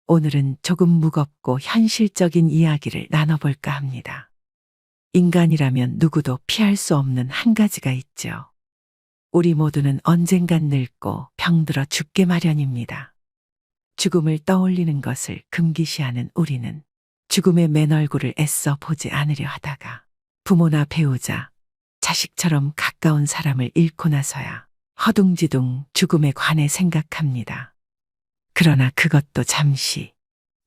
오늘은 조금 무겁고 현실적인 이야기를 나눠볼까 합니다. 인간이라면 누구도 피할 수 없는 한 가지가 있죠. 우리 모두는 언젠간 늙고 병들어 죽게 마련입니다. 죽음을 떠올리는 것을 금기시하는 우리는 죽음의 맨 얼굴을 애써 보지 않으려 하다가 부모나 배우자, 자식처럼 가까운 사람을 잃고 나서야 허둥지둥 죽음에 관해 생각합니다. 그러나 그것도 잠시,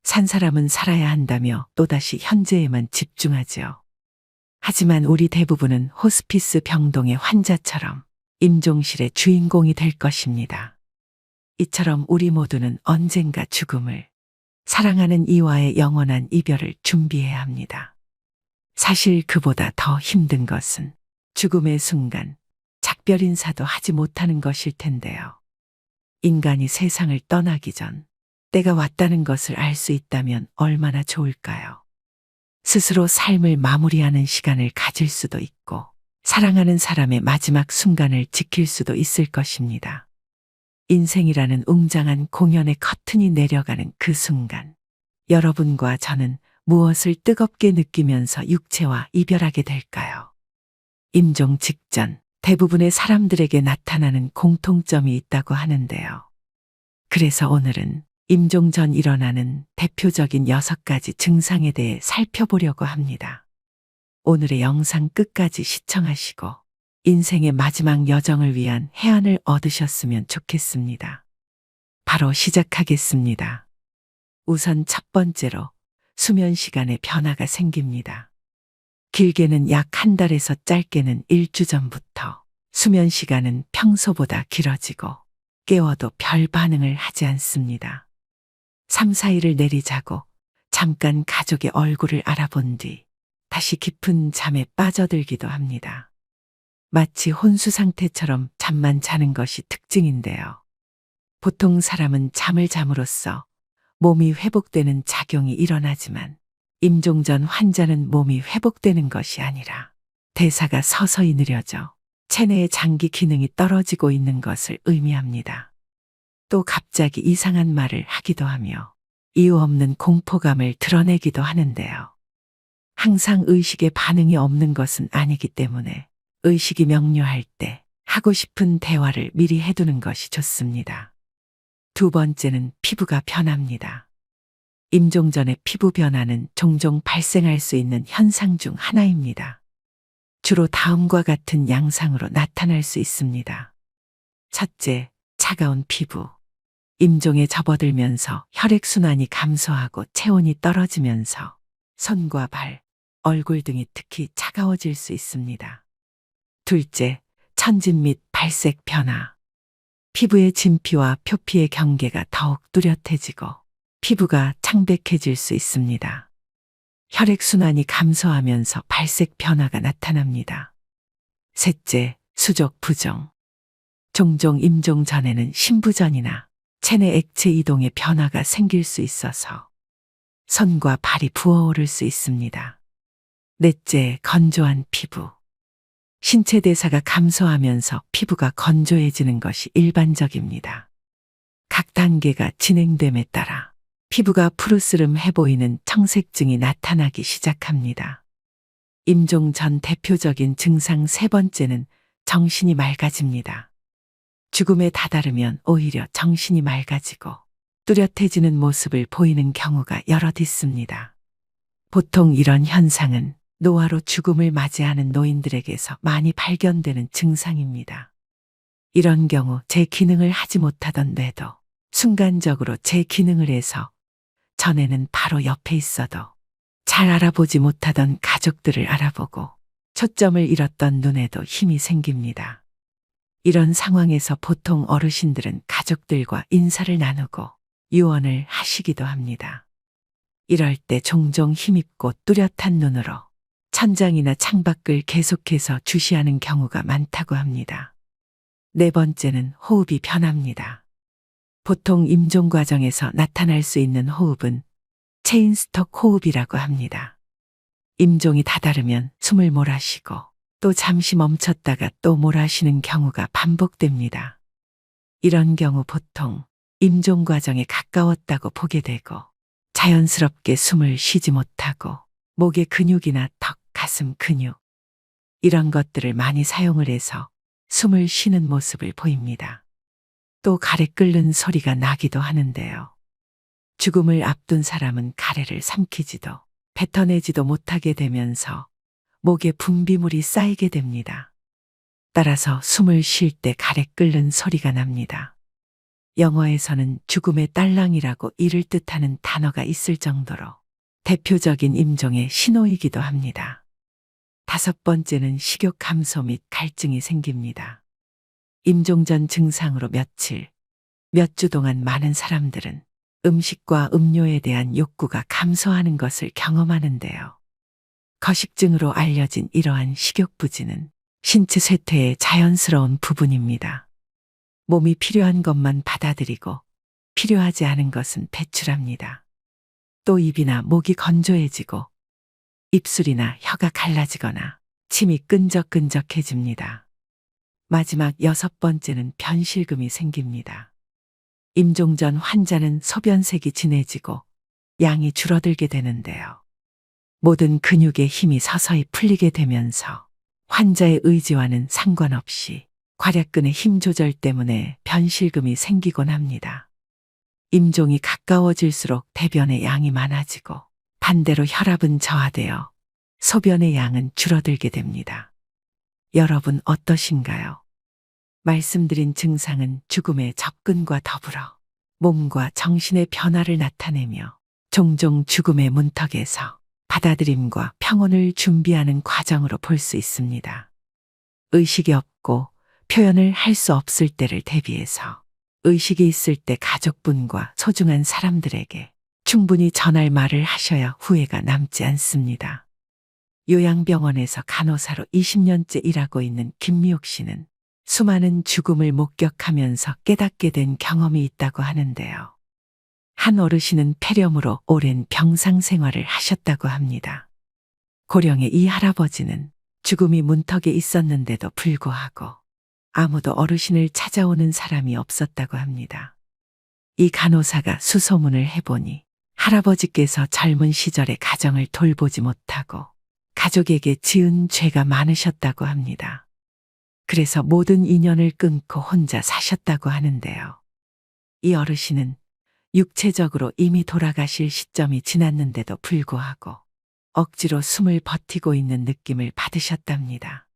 산 사람은 살아야 한다며 또다시 현재에만 집중하지요. 하지만 우리 대부분은 호스피스 병동의 환자처럼 임종실의 주인공이 될 것입니다. 이처럼 우리 모두는 언젠가 죽음을, 사랑하는 이와의 영원한 이별을 준비해야 합니다. 사실 그보다 더 힘든 것은 죽음의 순간 작별 인사도 하지 못하는 것일 텐데요. 인간이 세상을 떠나기 전 때가 왔다는 것을 알 수 있다면 얼마나 좋을까요? 스스로 삶을 마무리하는 시간을 가질 수도 있고 사랑하는 사람의 마지막 순간을 지킬 수도 있을 것입니다. 인생이라는 웅장한 공연의 커튼이 내려가는 그 순간, 여러분과 저는 무엇을 뜨겁게 느끼면서 육체와 이별하게 될까요? 임종 직전 대부분의 사람들에게 나타나는 공통점이 있다고 하는데요. 그래서 오늘은 임종 전 일어나는 대표적인 6가지 증상에 대해 살펴보려고 합니다. 오늘의 영상 끝까지 시청하시고 인생의 마지막 여정을 위한 해안을 얻으셨으면 좋겠습니다. 바로 시작하겠습니다. 우선 첫 번째로 수면 시간에 변화가 생깁니다. 길게는 약 한 달에서 짧게는 일주 전부터 수면 시간은 평소보다 길어지고 깨워도 별 반응을 하지 않습니다. 3, 4일을 내리자고 잠깐 가족의 얼굴을 알아본 뒤 다시 깊은 잠에 빠져들기도 합니다. 마치 혼수 상태처럼 잠만 자는 것이 특징인데요. 보통 사람은 잠을 잠으로써 몸이 회복되는 작용이 일어나지만 임종 전 환자는 몸이 회복되는 것이 아니라 대사가 서서히 느려져 체내의 장기 기능이 떨어지고 있는 것을 의미합니다. 또 갑자기 이상한 말을 하기도 하며 이유 없는 공포감을 드러내기도 하는데요. 항상 의식에 반응이 없는 것은 아니기 때문에 의식이 명료할 때 하고 싶은 대화를 미리 해두는 것이 좋습니다. 두 번째는 피부가 변합니다. 임종 전의 피부 변화는 종종 발생할 수 있는 현상 중 하나입니다. 주로 다음과 같은 양상으로 나타날 수 있습니다. 첫째, 차가운 피부. 임종에 접어들면서 혈액순환이 감소하고 체온이 떨어지면서 손과 발, 얼굴 등이 특히 차가워질 수 있습니다. 둘째, 천진 및 발색 변화. 피부의 진피와 표피의 경계가 더욱 뚜렷해지고 피부가 창백해질 수 있습니다. 혈액순환이 감소하면서 발색 변화가 나타납니다. 셋째, 수족 부종. 종종 임종 전에는 신부전이나 체내 액체 이동의 변화가 생길 수 있어서 손과 발이 부어오를 수 있습니다. 넷째, 건조한 피부. 신체 대사가 감소하면서 피부가 건조해지는 것이 일반적입니다. 각 단계가 진행됨에 따라 피부가 푸르스름해 보이는 청색증이 나타나기 시작합니다. 임종 전 대표적인 증상 세 번째는 정신이 맑아집니다. 죽음에 다다르면 오히려 정신이 맑아지고 뚜렷해지는 모습을 보이는 경우가 여럿 있습니다. 보통 이런 현상은 노화로 죽음을 맞이하는 노인들에게서 많이 발견되는 증상입니다. 이런 경우 제 기능을 하지 못하던 뇌도 순간적으로 제 기능을 해서 전에는 바로 옆에 있어도 잘 알아보지 못하던 가족들을 알아보고 초점을 잃었던 눈에도 힘이 생깁니다. 이런 상황에서 보통 어르신들은 가족들과 인사를 나누고 유언을 하시기도 합니다. 이럴 때 종종 힘있고 뚜렷한 눈으로 천장이나 창밖을 계속해서 주시하는 경우가 많다고 합니다. 네 번째는 호흡이 변합니다. 보통 임종 과정에서 나타날 수 있는 호흡은 체인스톡 호흡이라고 합니다. 임종이 다다르면 숨을 몰아쉬고 또 잠시 멈췄다가 또 몰아쉬는 경우가 반복됩니다. 이런 경우 보통 임종 과정에 가까웠다고 보게 되고 자연스럽게 숨을 쉬지 못하고 목의 근육이나 턱, 가슴 근육 이런 것들을 많이 사용을 해서 숨을 쉬는 모습을 보입니다. 또 가래 끓는 소리가 나기도 하는데요. 죽음을 앞둔 사람은 가래를 삼키지도 뱉어내지도 못하게 되면서 목에 분비물이 쌓이게 됩니다. 따라서 숨을 쉴 때 가래 끓는 소리가 납니다. 영어에서는 죽음의 딸랑이라고 이를 뜻하는 단어가 있을 정도로 대표적인 임종의 신호이기도 합니다. 5번째는 식욕 감소 및 갈증이 생깁니다. 임종 전 증상으로 며칠, 몇 주 동안 많은 사람들은 음식과 음료에 대한 욕구가 감소하는 것을 경험하는데요. 거식증으로 알려진 이러한 식욕부진은 신체 쇠퇴의 자연스러운 부분입니다. 몸이 필요한 것만 받아들이고 필요하지 않은 것은 배출합니다. 또 입이나 목이 건조해지고 입술이나 혀가 갈라지거나 침이 끈적끈적해집니다. 마지막 6번째는 변실금이 생깁니다. 임종 전 환자는 소변색이 진해지고 양이 줄어들게 되는데요. 모든 근육의 힘이 서서히 풀리게 되면서 환자의 의지와는 상관없이 괄약근의 힘 조절 때문에 변실금이 생기곤 합니다. 임종이 가까워질수록 대변의 양이 많아지고 반대로 혈압은 저하되어 소변의 양은 줄어들게 됩니다. 여러분 어떠신가요? 말씀드린 증상은 죽음의 접근과 더불어 몸과 정신의 변화를 나타내며 종종 죽음의 문턱에서 받아들임과 평온을 준비하는 과정으로 볼 수 있습니다. 의식이 없고 표현을 할 수 없을 때를 대비해서 의식이 있을 때 가족분과 소중한 사람들에게 충분히 전할 말을 하셔야 후회가 남지 않습니다. 요양병원에서 간호사로 20년째 일하고 있는 김미옥 씨는 수많은 죽음을 목격하면서 깨닫게 된 경험이 있다고 하는데요. 한 어르신은 폐렴으로 오랜 병상 생활을 하셨다고 합니다. 고령의 이 할아버지는 죽음이 문턱에 있었는데도 불구하고 아무도 어르신을 찾아오는 사람이 없었다고 합니다. 이 간호사가 수소문을 해보니 할아버지께서 젊은 시절에 가정을 돌보지 못하고 가족에게 지은 죄가 많으셨다고 합니다. 그래서 모든 인연을 끊고 혼자 사셨다고 하는데요. 이 어르신은 육체적으로 이미 돌아가실 시점이 지났는데도 불구하고 억지로 숨을 버티고 있는 느낌을 받으셨답니다.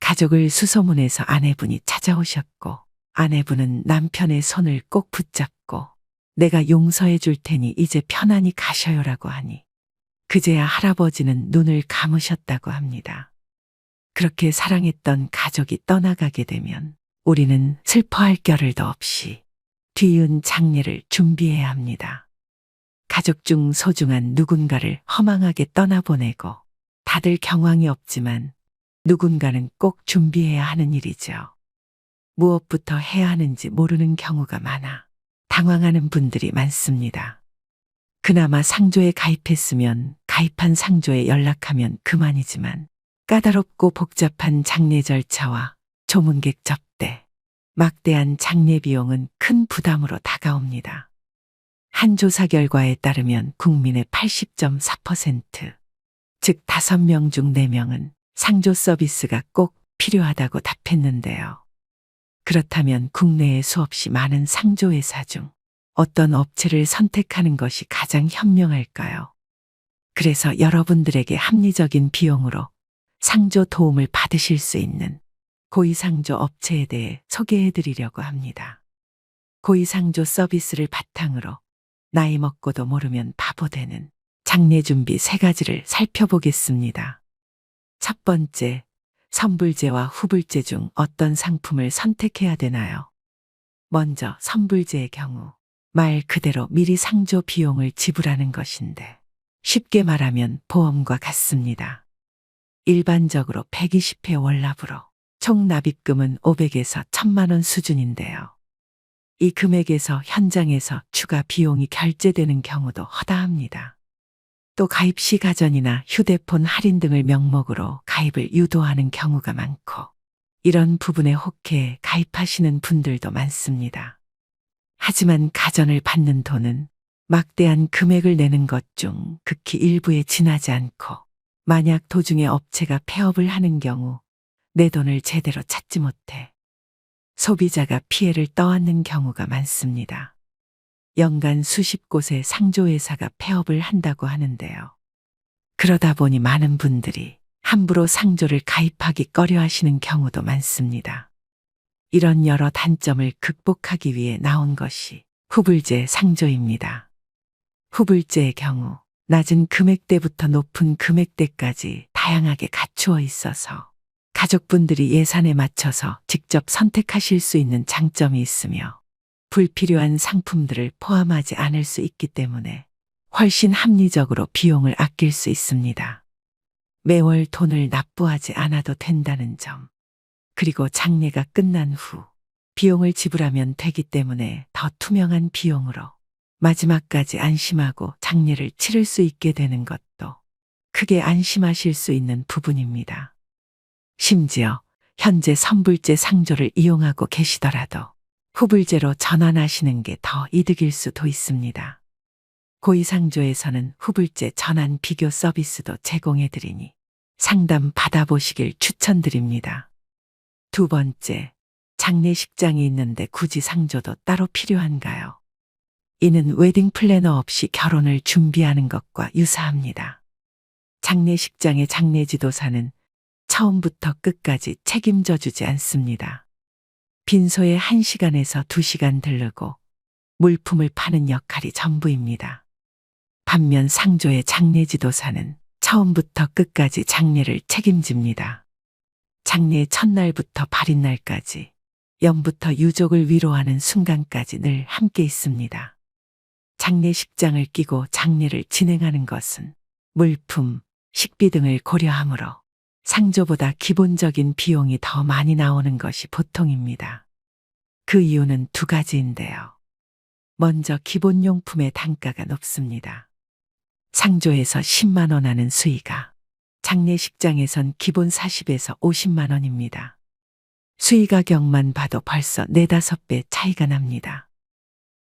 가족을 수소문해서 아내분이 찾아오셨고 아내분은 남편의 손을 꼭 붙잡고 내가 용서해 줄 테니 이제 편안히 가셔요라고 하니 그제야 할아버지는 눈을 감으셨다고 합니다. 그렇게 사랑했던 가족이 떠나가게 되면 우리는 슬퍼할 겨를도 없이 뒤이은 장례를 준비해야 합니다. 가족 중 소중한 누군가를 허망하게 떠나보내고 다들 경황이 없지만 누군가는 꼭 준비해야 하는 일이죠. 무엇부터 해야 하는지 모르는 경우가 많아 당황하는 분들이 많습니다. 그나마 상조에 가입했으면 가입한 상조에 연락하면 그만이지만 까다롭고 복잡한 장례 절차와 조문객 접대, 막대한 장례 비용은 큰 부담으로 다가옵니다. 한 조사 결과에 따르면 국민의 80.4%, 즉 5명 중 4명은 상조 서비스가 꼭 필요하다고 답했는데요. 그렇다면 국내에 수없이 많은 상조회사 중 어떤 업체를 선택하는 것이 가장 현명할까요? 그래서 여러분들에게 합리적인 비용으로 상조 도움을 받으실 수 있는 고위상조 업체에 대해 소개해 드리려고 합니다. 고위상조 서비스를 바탕으로 나이 먹고도 모르면 바보 되는 장례 준비 3가지를 살펴보겠습니다. 첫 번째, 선불제와 후불제 중 어떤 상품을 선택해야 되나요? 먼저 선불제의 경우 말 그대로 미리 상조 비용을 지불하는 것인데 쉽게 말하면 보험과 같습니다. 일반적으로 120회 월납으로 총 납입금은 500에서 1000만 원 수준인데요. 이 금액에서 현장에서 추가 비용이 결제되는 경우도 허다합니다. 또 가입 시 가전이나 휴대폰 할인 등을 명목으로 가입을 유도하는 경우가 많고 이런 부분에 혹해 가입하시는 분들도 많습니다. 하지만 가전을 받는 돈은 막대한 금액을 내는 것 중 극히 일부에 지나지 않고 만약 도중에 업체가 폐업을 하는 경우 내 돈을 제대로 찾지 못해 소비자가 피해를 떠안는 경우가 많습니다. 연간 수십 곳의 상조회사가 폐업을 한다고 하는데요. 그러다 보니 많은 분들이 함부로 상조를 가입하기 꺼려 하시는 경우도 많습니다. 이런 여러 단점을 극복하기 위해 나온 것이 후불제 상조입니다. 후불제의 경우 낮은 금액대부터 높은 금액대까지 다양하게 갖추어 있어서 가족분들이 예산에 맞춰서 직접 선택하실 수 있는 장점이 있으며 불필요한 상품들을 포함하지 않을 수 있기 때문에 훨씬 합리적으로 비용을 아낄 수 있습니다. 매월 돈을 납부하지 않아도 된다는 점, 그리고 장례가 끝난 후 비용을 지불하면 되기 때문에 더 투명한 비용으로 마지막까지 안심하고 장례를 치를 수 있게 되는 것도 크게 안심하실 수 있는 부분입니다. 심지어 현재 선불제 상조를 이용하고 계시더라도 후불제로 전환하시는 게 더 이득일 수도 있습니다. 고위상조에서는 후불제 전환 비교 서비스도 제공해드리니 상담 받아보시길 추천드립니다. 두 번째, 장례식장이 있는데 굳이 상조도 따로 필요한가요? 이는 웨딩 플래너 없이 결혼을 준비하는 것과 유사합니다. 장례식장의 장례지도사는 처음부터 끝까지 책임져 주지 않습니다. 빈소에 1시간에서 2시간 들르고 물품을 파는 역할이 전부입니다. 반면 상조의 장례지도사는 처음부터 끝까지 장례를 책임집니다. 장례 첫날부터 발인날까지, 연부터 유족을 위로하는 순간까지 늘 함께 있습니다. 장례식장을 끼고 장례를 진행하는 것은 물품, 식비 등을 고려하므로 상조보다 기본적인 비용이 더 많이 나오는 것이 보통입니다. 그 이유는 두 가지인데요. 먼저 기본용품의 단가가 높습니다. 상조에서 10만 원 하는 수의가 장례식장에선 기본 40에서 50만 원입니다. 수의 가격만 봐도 벌써 4, 5배 차이가 납니다.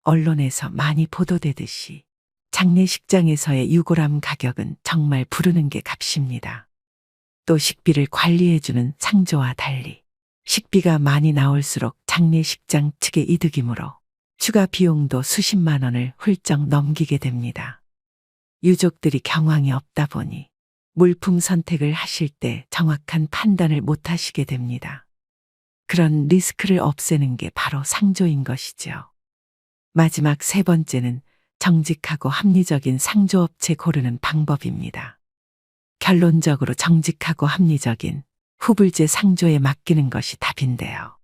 언론에서 많이 보도되듯이 장례식장에서의 유골함 가격은 정말 부르는 게 값입니다. 또 식비를 관리해주는 상조와 달리 식비가 많이 나올수록 장례식장 측의 이득이므로 추가 비용도 수십만 원을 훌쩍 넘기게 됩니다. 유족들이 경황이 없다 보니 물품 선택을 하실 때 정확한 판단을 못 하시게 됩니다. 그런 리스크를 없애는 게 바로 상조인 것이죠. 마지막 세 번째는 정직하고 합리적인 상조업체 고르는 방법입니다. 결론적으로 정직하고 합리적인 후불제 상조에 맡기는 것이 답인데요.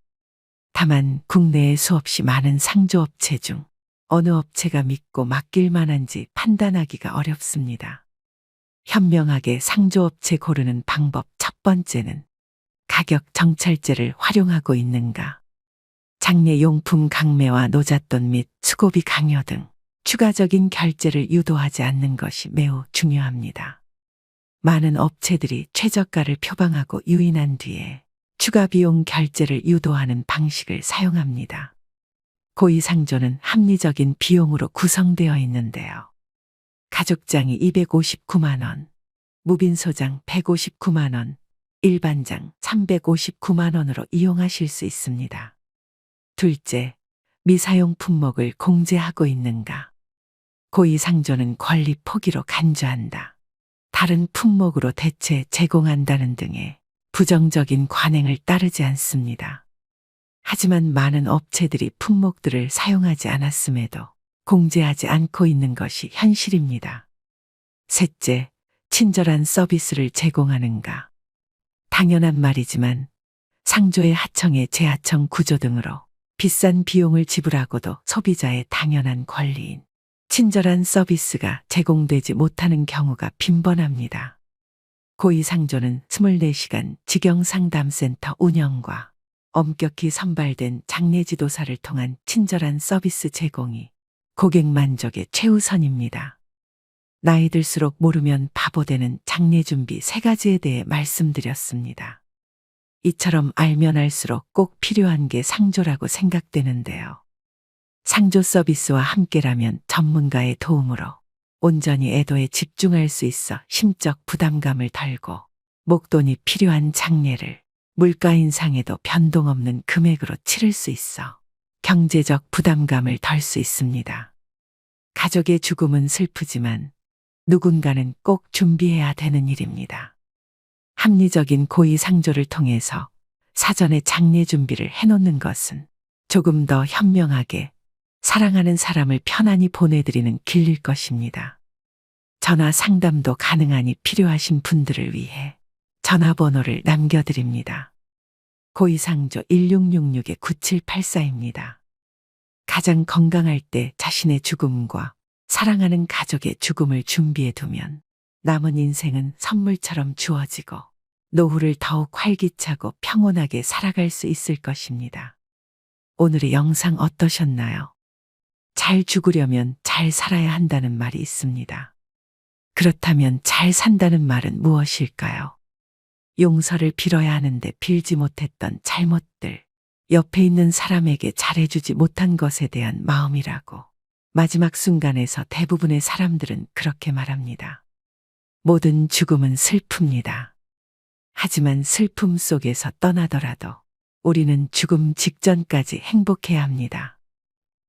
다만 국내에 수없이 많은 상조업체 중 어느 업체가 믿고 맡길 만한지 판단하기가 어렵습니다. 현명하게 상조업체 고르는 방법 첫 번째는 가격 정찰제를 활용하고 있는가. 장례용품 강매와 노잣돈 및 수고비 강요 등 추가적인 결제를 유도하지 않는 것이 매우 중요합니다. 많은 업체들이 최저가를 표방하고 유인한 뒤에 추가 비용 결제를 유도하는 방식을 사용합니다. 고위상조는 합리적인 비용으로 구성되어 있는데요. 가족장이 259만 원, 무빈소장 159만 원, 일반장 359만 원으로 이용하실 수 있습니다. 둘째, 미사용 품목을 공제하고 있는가. 고위상조는 권리 포기로 간주한다, 다른 품목으로 대체 제공한다는 등의 부정적인 관행을 따르지 않습니다. 하지만 많은 업체들이 품목들을 사용하지 않았음에도 공제하지 않고 있는 것이 현실입니다. 셋째, 친절한 서비스를 제공하는가. 당연한 말이지만 상조의 하청의 재하청 구조 등으로 비싼 비용을 지불하고도 소비자의 당연한 권리인 친절한 서비스가 제공되지 못하는 경우가 빈번합니다. 고위상조는 24시간 직영상담센터 운영과 엄격히 선발된 장례지도사를 통한 친절한 서비스 제공이 고객 만족의 최우선입니다. 나이 들수록 모르면 바보 되는 장례준비 3가지에 대해 말씀드렸습니다. 이처럼 알면 알수록 꼭 필요한 게 상조라고 생각되는데요. 상조 서비스와 함께라면 전문가의 도움으로 온전히 애도에 집중할 수 있어 심적 부담감을 덜고 목돈이 필요한 장례를 물가 인상에도 변동 없는 금액으로 치를 수 있어 경제적 부담감을 덜 수 있습니다. 가족의 죽음은 슬프지만 누군가는 꼭 준비해야 되는 일입니다. 합리적인 고의상조를 통해서 사전에 장례 준비를 해놓는 것은 조금 더 현명하게 사랑하는 사람을 편안히 보내드리는 길일 것입니다. 전화 상담도 가능하니 필요하신 분들을 위해 전화번호를 남겨드립니다. 고의상조 1666-9784입니다. 가장 건강할 때 자신의 죽음과 사랑하는 가족의 죽음을 준비해 두면 남은 인생은 선물처럼 주어지고 노후를 더욱 활기차고 평온하게 살아갈 수 있을 것입니다. 오늘의 영상 어떠셨나요? 잘 죽으려면 잘 살아야 한다는 말이 있습니다. 그렇다면 잘 산다는 말은 무엇일까요? 용서를 빌어야 하는데 빌지 못했던 잘못들, 옆에 있는 사람에게 잘해주지 못한 것에 대한 마음이라고. 마지막 순간에서 대부분의 사람들은 그렇게 말합니다. 모든 죽음은 슬픕니다. 하지만 슬픔 속에서 떠나더라도 우리는 죽음 직전까지 행복해야 합니다.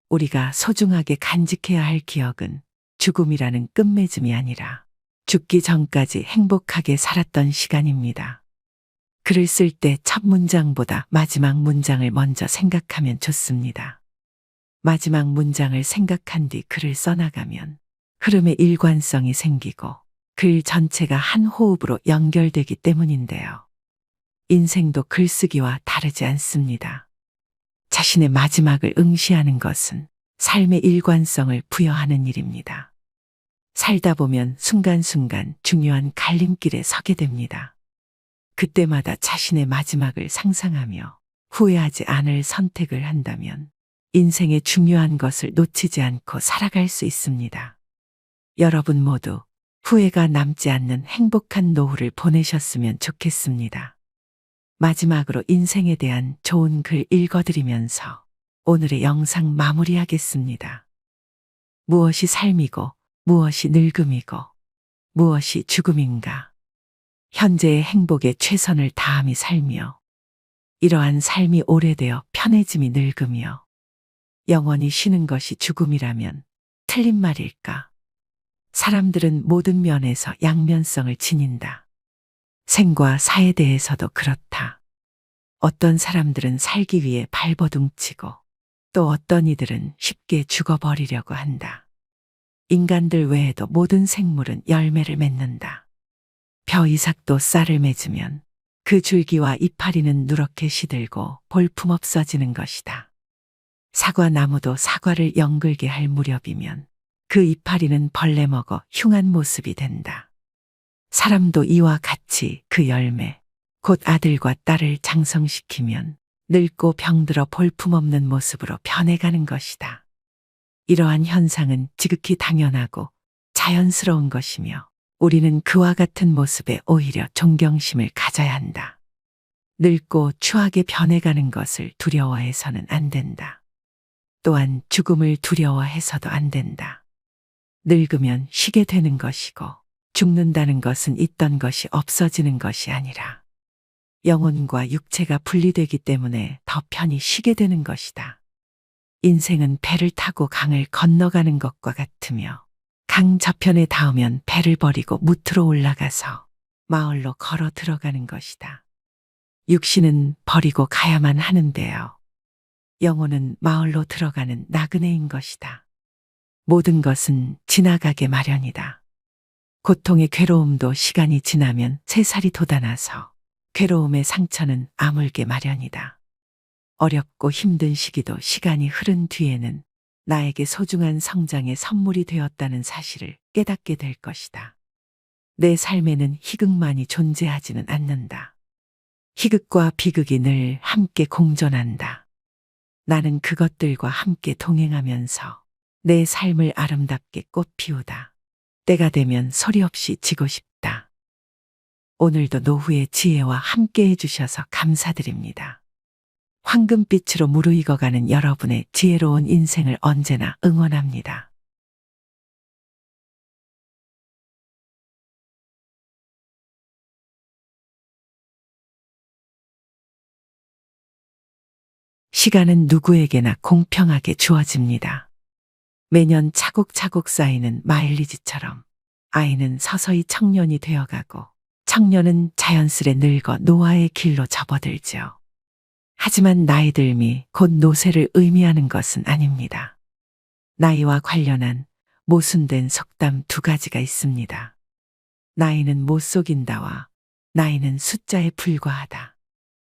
우리가 소중하게 간직해야 할 기억은 죽음이라는 끝맺음이 아니라 죽기 전까지 행복하게 살았던 시간입니다. 글을 쓸 때 첫 문장보다 마지막 문장을 먼저 생각하면 좋습니다. 마지막 문장을 생각한 뒤 글을 써나가면 흐름의 일관성이 생기고 글 전체가 한 호흡으로 연결되기 때문인데요. 인생도 글쓰기와 다르지 않습니다. 자신의 마지막을 응시하는 것은 삶의 일관성을 부여하는 일입니다. 살다 보면 순간순간 중요한 갈림길에 서게 됩니다. 그때마다 자신의 마지막을 상상하며 후회하지 않을 선택을 한다면 인생의 중요한 것을 놓치지 않고 살아갈 수 있습니다. 여러분 모두 후회가 남지 않는 행복한 노후를 보내셨으면 좋겠습니다. 마지막으로 인생에 대한 좋은 글 읽어드리면서 오늘의 영상 마무리하겠습니다. 무엇이 삶이고 무엇이 늙음이고 무엇이 죽음인가? 현재의 행복에 최선을 다함이 살며 이러한 삶이 오래되어 편해짐이 늙으며 영원히 쉬는 것이 죽음이라면 틀린 말일까? 사람들은 모든 면에서 양면성을 지닌다. 생과 사에 대해서도 그렇다. 어떤 사람들은 살기 위해 발버둥치고 또 어떤 이들은 쉽게 죽어버리려고 한다. 인간들 외에도 모든 생물은 열매를 맺는다. 벼 이삭도 쌀을 맺으면 그 줄기와 이파리는 누렇게 시들고 볼품없어지는 것이다. 사과나무도 사과를 연글게 할 무렵이면 그 이파리는 벌레 먹어 흉한 모습이 된다. 사람도 이와 같이 그 열매, 곧 아들과 딸을 장성시키면 늙고 병들어 볼품없는 모습으로 변해가는 것이다. 이러한 현상은 지극히 당연하고 자연스러운 것이며 우리는 그와 같은 모습에 오히려 존경심을 가져야 한다. 늙고 추하게 변해가는 것을 두려워해서는 안 된다. 또한 죽음을 두려워해서도 안 된다. 늙으면 쉬게 되는 것이고 죽는다는 것은 있던 것이 없어지는 것이 아니라 영혼과 육체가 분리되기 때문에 더 편히 쉬게 되는 것이다. 인생은 배를 타고 강을 건너가는 것과 같으며 강 저편에 닿으면 배를 버리고 무트로 올라가서 마을로 걸어 들어가는 것이다. 육신은 버리고 가야만 하는데요. 영혼은 마을로 들어가는 나그네인 것이다. 모든 것은 지나가게 마련이다. 고통의 괴로움도 시간이 지나면 새살이 돋아나서 괴로움의 상처는 아물게 마련이다. 어렵고 힘든 시기도 시간이 흐른 뒤에는 나에게 소중한 성장의 선물이 되었다는 사실을 깨닫게 될 것이다. 내 삶에는 희극만이 존재하지는 않는다. 희극과 비극이 늘 함께 공존한다. 나는 그것들과 함께 동행하면서 내 삶을 아름답게 꽃피우다. 때가 되면 소리 없이 지고 싶다. 오늘도 노후의 지혜와 함께 해주셔서 감사드립니다. 황금빛으로 무르익어가는 여러분의 지혜로운 인생을 언제나 응원합니다. 시간은 누구에게나 공평하게 주어집니다. 매년 차곡차곡 쌓이는 마일리지처럼 아이는 서서히 청년이 되어가고 청년은 자연스레 늙어 노화의 길로 접어들죠. 하지만 나이 듦이 곧 노쇠를 의미하는 것은 아닙니다. 나이와 관련한 모순된 속담 두 가지가 있습니다. 나이는 못 속인다와 나이는 숫자에 불과하다.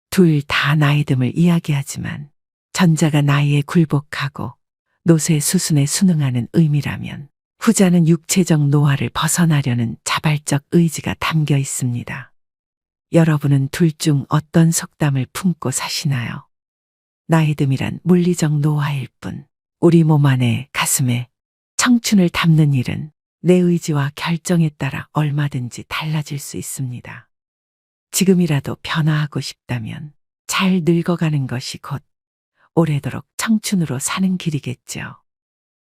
둘 다 나이 듦을 이야기하지만 전자가 나이에 굴복하고 노쇠 수순에 순응하는 의미라면 후자는 육체적 노화를 벗어나려는 자발적 의지가 담겨 있습니다. 여러분은 둘 중 어떤 속담을 품고 사시나요? 나이 듦이란 물리적 노화일 뿐 우리 몸 안에 가슴에 청춘을 담는 일은 내 의지와 결정에 따라 얼마든지 달라질 수 있습니다. 지금이라도 변화하고 싶다면 잘 늙어가는 것이 곧 오래도록 청춘으로 사는 길이겠죠.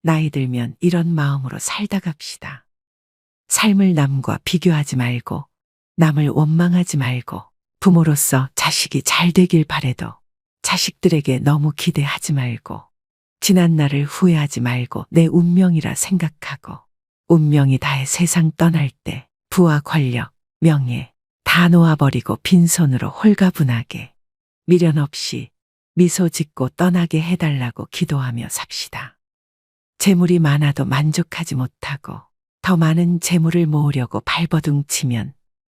나이 들면 이런 마음으로 살다 갑시다. 삶을 남과 비교하지 말고 남을 원망하지 말고 부모로서 자식이 잘 되길 바래도 자식들에게 너무 기대하지 말고 지난 날을 후회하지 말고 내 운명이라 생각하고 운명이 다해 세상 떠날 때 부와 권력, 명예 다 놓아버리고 빈손으로 홀가분하게 미련 없이 미소 짓고 떠나게 해달라고 기도하며 삽시다. 재물이 많아도 만족하지 못하고 더 많은 재물을 모으려고 발버둥치면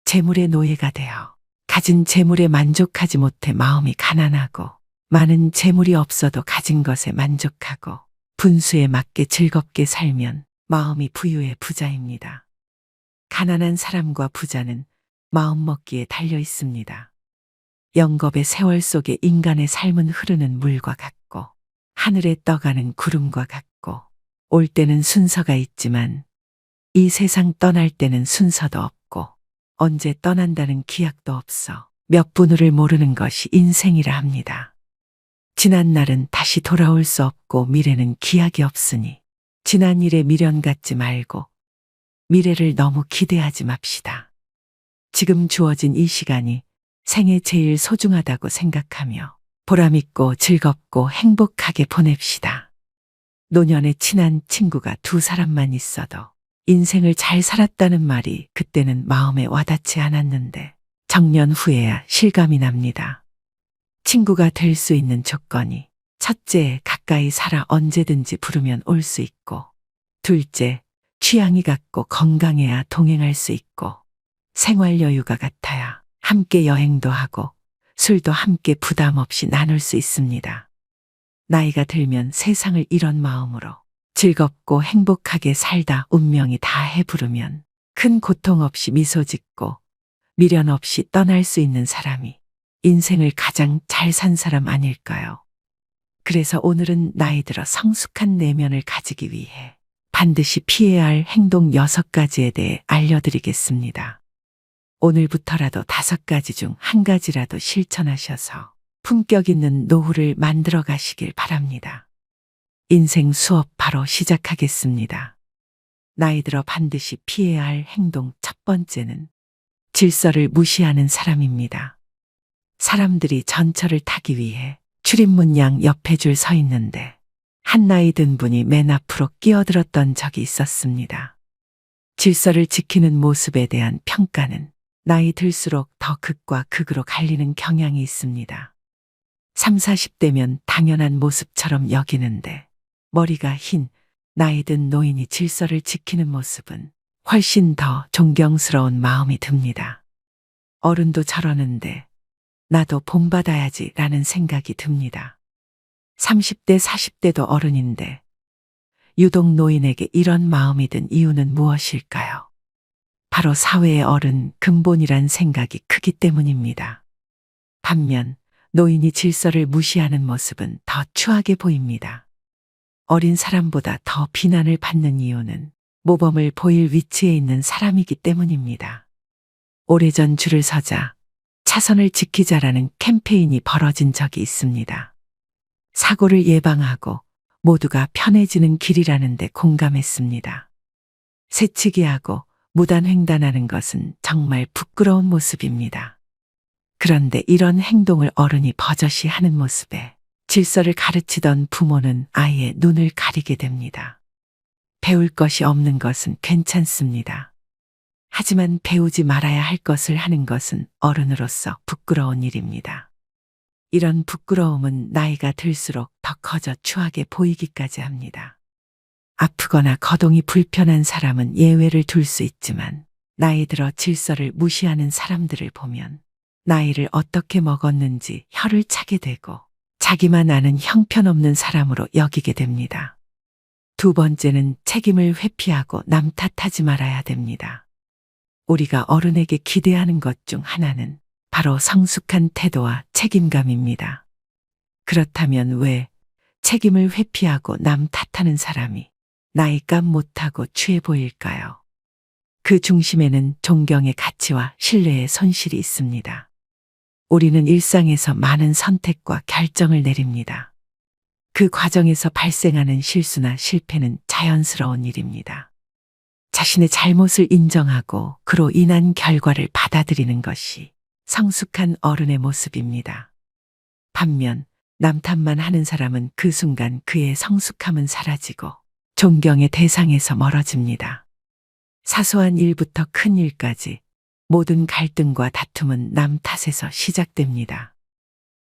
재물의 노예가 되어 가진 재물에 만족하지 못해 마음이 가난하고 많은 재물이 없어도 가진 것에 만족하고 분수에 맞게 즐겁게 살면 마음이 부유의 부자입니다. 가난한 사람과 부자는 마음먹기에 달려 있습니다. 영겁의 세월 속에 인간의 삶은 흐르는 물과 같고 하늘에 떠가는 구름과 같고 올 때는 순서가 있지만 이 세상 떠날 때는 순서도 없고 언제 떠난다는 기약도 없어 몇 분을을 모르는 것이 인생이라 합니다. 지난 날은 다시 돌아올 수 없고 미래는 기약이 없으니 지난 일에 미련 갖지 말고 미래를 너무 기대하지 맙시다. 지금 주어진 이 시간이 생애 제일 소중하다고 생각하며 보람있고 즐겁고 행복하게 보냅시다. 노년에 친한 친구가 두 사람만 있어도 인생을 잘 살았다는 말이 그때는 마음에 와닿지 않았는데 정년 후에야 실감이 납니다. 친구가 될 수 있는 조건이 첫째, 가까이 살아 언제든지 부르면 올 수 있고 둘째, 취향이 같고 건강해야 동행할 수 있고 생활 여유가 같아야 함께 여행도 하고 술도 함께 부담 없이 나눌 수 있습니다. 나이가 들면 세상을 이런 마음으로 즐겁고 행복하게 살다 운명이 다 해부르면 큰 고통 없이 미소 짓고 미련 없이 떠날 수 있는 사람이 인생을 가장 잘 산 사람 아닐까요? 그래서 오늘은 나이 들어 성숙한 내면을 가지기 위해 반드시 피해야 할 행동 6가지에 대해 알려드리겠습니다. 오늘부터라도 5가지 중 1가지라도 실천하셔서 품격 있는 노후를 만들어 가시길 바랍니다. 인생 수업 바로 시작하겠습니다. 나이 들어 반드시 피해야 할 행동 첫 번째는 질서를 무시하는 사람입니다. 사람들이 전철을 타기 위해 출입문 양 옆에 줄 서 있는데 한 나이 든 분이 맨 앞으로 끼어들었던 적이 있었습니다. 질서를 지키는 모습에 대한 평가는 나이 들수록 더 극과 극으로 갈리는 경향이 있습니다. 30, 40대면 당연한 모습처럼 여기는데 머리가 흰 나이 든 노인이 질서를 지키는 모습은 훨씬 더 존경스러운 마음이 듭니다. 어른도 저러는데 나도 본받아야지 라는 생각이 듭니다. 30대, 40대도 어른인데 유독 노인에게 이런 마음이 든 이유는 무엇일까요? 바로 사회의 어른 근본이란 생각이 크기 때문입니다. 반면 노인이 질서를 무시하는 모습은 더 추하게 보입니다. 어린 사람보다 더 비난을 받는 이유는 모범을 보일 위치에 있는 사람이기 때문입니다. 오래전 줄을 서자 차선을 지키자라는 캠페인이 벌어진 적이 있습니다. 사고를 예방하고 모두가 편해지는 길이라는데 공감했습니다. 새치기하고 무단횡단하는 것은 정말 부끄러운 모습입니다. 그런데 이런 행동을 어른이 버젓이 하는 모습에 질서를 가르치던 부모는 아이의 눈을 가리게 됩니다. 배울 것이 없는 것은 괜찮습니다. 하지만 배우지 말아야 할 것을 하는 것은 어른으로서 부끄러운 일입니다. 이런 부끄러움은 나이가 들수록 더 커져 추하게 보이기까지 합니다. 아프거나 거동이 불편한 사람은 예외를 둘 수 있지만 나이 들어 질서를 무시하는 사람들을 보면 나이를 어떻게 먹었는지 혀를 차게 되고 자기만 아는 형편없는 사람으로 여기게 됩니다. 두 번째는 책임을 회피하고 남 탓하지 말아야 됩니다. 우리가 어른에게 기대하는 것 중 하나는 바로 성숙한 태도와 책임감입니다. 그렇다면 왜 책임을 회피하고 남 탓하는 사람이 나이값 못하고 취해 보일까요? 그 중심에는 존경의 가치와 신뢰의 손실이 있습니다. 우리는 일상에서 많은 선택과 결정을 내립니다. 그 과정에서 발생하는 실수나 실패는 자연스러운 일입니다. 자신의 잘못을 인정하고 그로 인한 결과를 받아들이는 것이 성숙한 어른의 모습입니다. 반면 남 탓만 하는 사람은 그 순간 그의 성숙함은 사라지고 존경의 대상에서 멀어집니다. 사소한 일부터 큰 일까지 모든 갈등과 다툼은 남 탓에서 시작됩니다.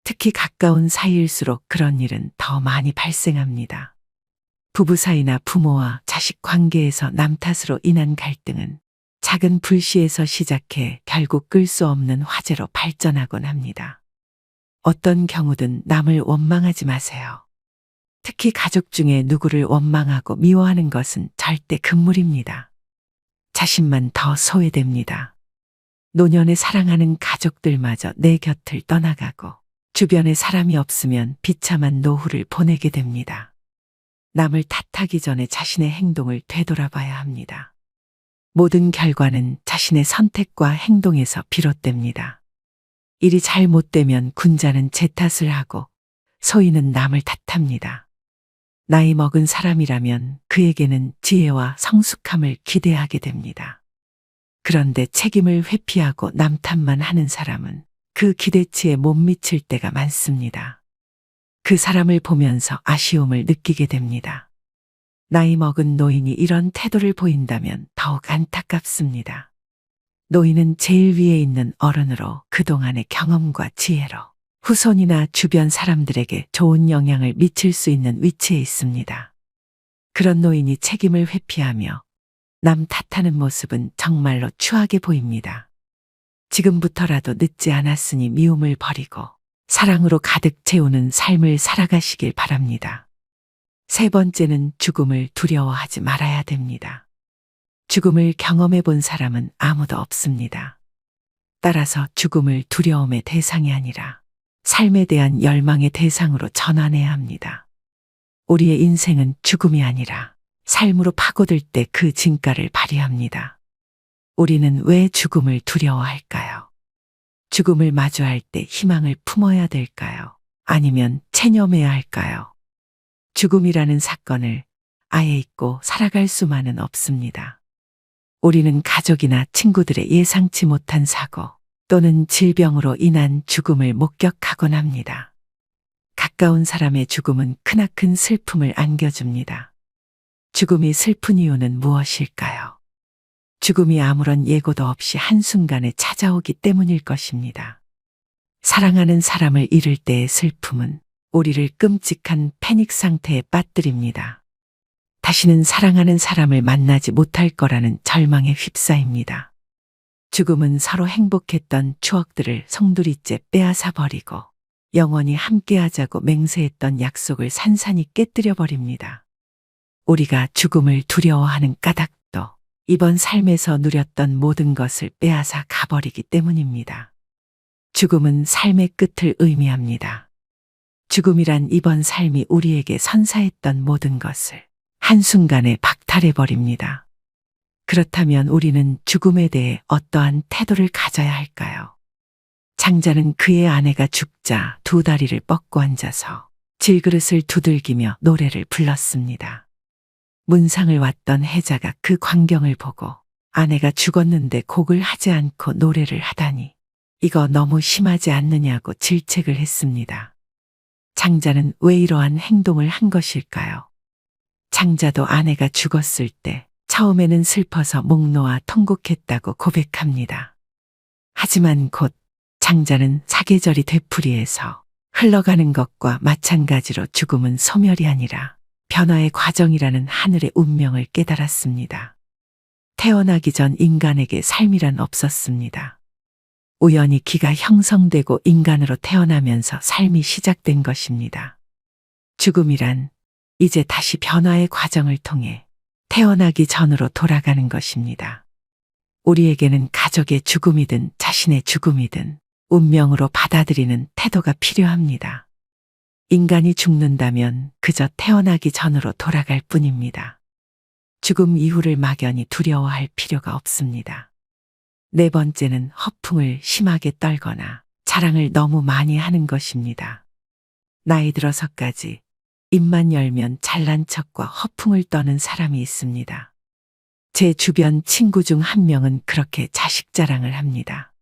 특히 가까운 사이일수록 그런 일은 더 많이 발생합니다. 부부 사이나 부모와 자식 관계에서 남 탓으로 인한 갈등은 작은 불씨에서 시작해 결국 끌 수 없는 화재로 발전하곤 합니다. 어떤 경우든 남을 원망하지 마세요. 특히 가족 중에 누구를 원망하고 미워하는 것은 절대 금물입니다. 자신만 더 소외됩니다. 노년에 사랑하는 가족들마저 내 곁을 떠나가고 주변에 사람이 없으면 비참한 노후를 보내게 됩니다. 남을 탓하기 전에 자신의 행동을 되돌아봐야 합니다. 모든 결과는 자신의 선택과 행동에서 비롯됩니다. 일이 잘못되면 군자는 제 탓을 하고 소인은 남을 탓합니다. 나이 먹은 사람이라면 그에게는 지혜와 성숙함을 기대하게 됩니다. 그런데 책임을 회피하고 남 탓만 하는 사람은 그 기대치에 못 미칠 때가 많습니다. 그 사람을 보면서 아쉬움을 느끼게 됩니다. 나이 먹은 노인이 이런 태도를 보인다면 더욱 안타깝습니다. 노인은 제일 위에 있는 어른으로 그동안의 경험과 지혜로 후손이나 주변 사람들에게 좋은 영향을 미칠 수 있는 위치에 있습니다. 그런 노인이 책임을 회피하며 남 탓하는 모습은 정말로 추하게 보입니다. 지금부터라도 늦지 않았으니 미움을 버리고 사랑으로 가득 채우는 삶을 살아가시길 바랍니다. 세 번째는 죽음을 두려워하지 말아야 됩니다. 죽음을 경험해 본 사람은 아무도 없습니다. 따라서 죽음을 두려움의 대상이 아니라 삶에 대한 열망의 대상으로 전환해야 합니다. 우리의 인생은 죽음이 아니라 삶으로 파고들 때 그 진가를 발휘합니다. 우리는 왜 죽음을 두려워할까요? 죽음을 마주할 때 희망을 품어야 될까요? 아니면 체념해야 할까요? 죽음이라는 사건을 아예 잊고 살아갈 수만은 없습니다. 우리는 가족이나 친구들의 예상치 못한 사고 또는 질병으로 인한 죽음을 목격하곤 합니다. 가까운 사람의 죽음은 크나큰 슬픔을 안겨줍니다. 죽음이 슬픈 이유는 무엇일까요? 죽음이 아무런 예고도 없이 한순간에 찾아오기 때문일 것입니다. 사랑하는 사람을 잃을 때의 슬픔은 우리를 끔찍한 패닉 상태에 빠뜨립니다. 다시는 사랑하는 사람을 만나지 못할 거라는 절망에 휩싸입니다. 죽음은 서로 행복했던 추억들을 송두리째 빼앗아 버리고 영원히 함께하자고 맹세했던 약속을 산산이 깨뜨려 버립니다. 우리가 죽음을 두려워하는 까닭도 이번 삶에서 누렸던 모든 것을 빼앗아 가버리기 때문입니다. 죽음은 삶의 끝을 의미합니다. 죽음이란 이번 삶이 우리에게 선사했던 모든 것을 한순간에 박탈해버립니다. 그렇다면 우리는 죽음에 대해 어떠한 태도를 가져야 할까요? 장자는 그의 아내가 죽자 두 다리를 뻗고 앉아서 질그릇을 두들기며 노래를 불렀습니다. 문상을 왔던 해자가 그 광경을 보고 아내가 죽었는데 곡을 하지 않고 노래를 하다니 이거 너무 심하지 않느냐고 질책을 했습니다. 장자는 왜 이러한 행동을 한 것일까요? 장자도 아내가 죽었을 때 처음에는 슬퍼서 목 놓아 통곡했다고 고백합니다. 하지만 곧 장자는 사계절이 되풀이해서 흘러가는 것과 마찬가지로 죽음은 소멸이 아니라 변화의 과정이라는 하늘의 운명을 깨달았습니다. 태어나기 전 인간에게 삶이란 없었습니다. 우연히 기가 형성되고 인간으로 태어나면서 삶이 시작된 것입니다. 죽음이란 이제 다시 변화의 과정을 통해 태어나기 전으로 돌아가는 것입니다. 우리에게는 가족의 죽음이든 자신의 죽음이든 운명으로 받아들이는 태도가 필요합니다. 인간이 죽는다면 그저 태어나기 전으로 돌아갈 뿐입니다. 죽음 이후를 막연히 두려워할 필요가 없습니다. 네 번째는 허풍을 심하게 떨거나 자랑을 너무 많이 하는 것입니다. 나이 들어서까지 입만 열면 잘난 척과 허풍을 떠는 사람이 있습니다. 제 주변 친구 중 한 명은 그렇게 자식 자랑을 합니다.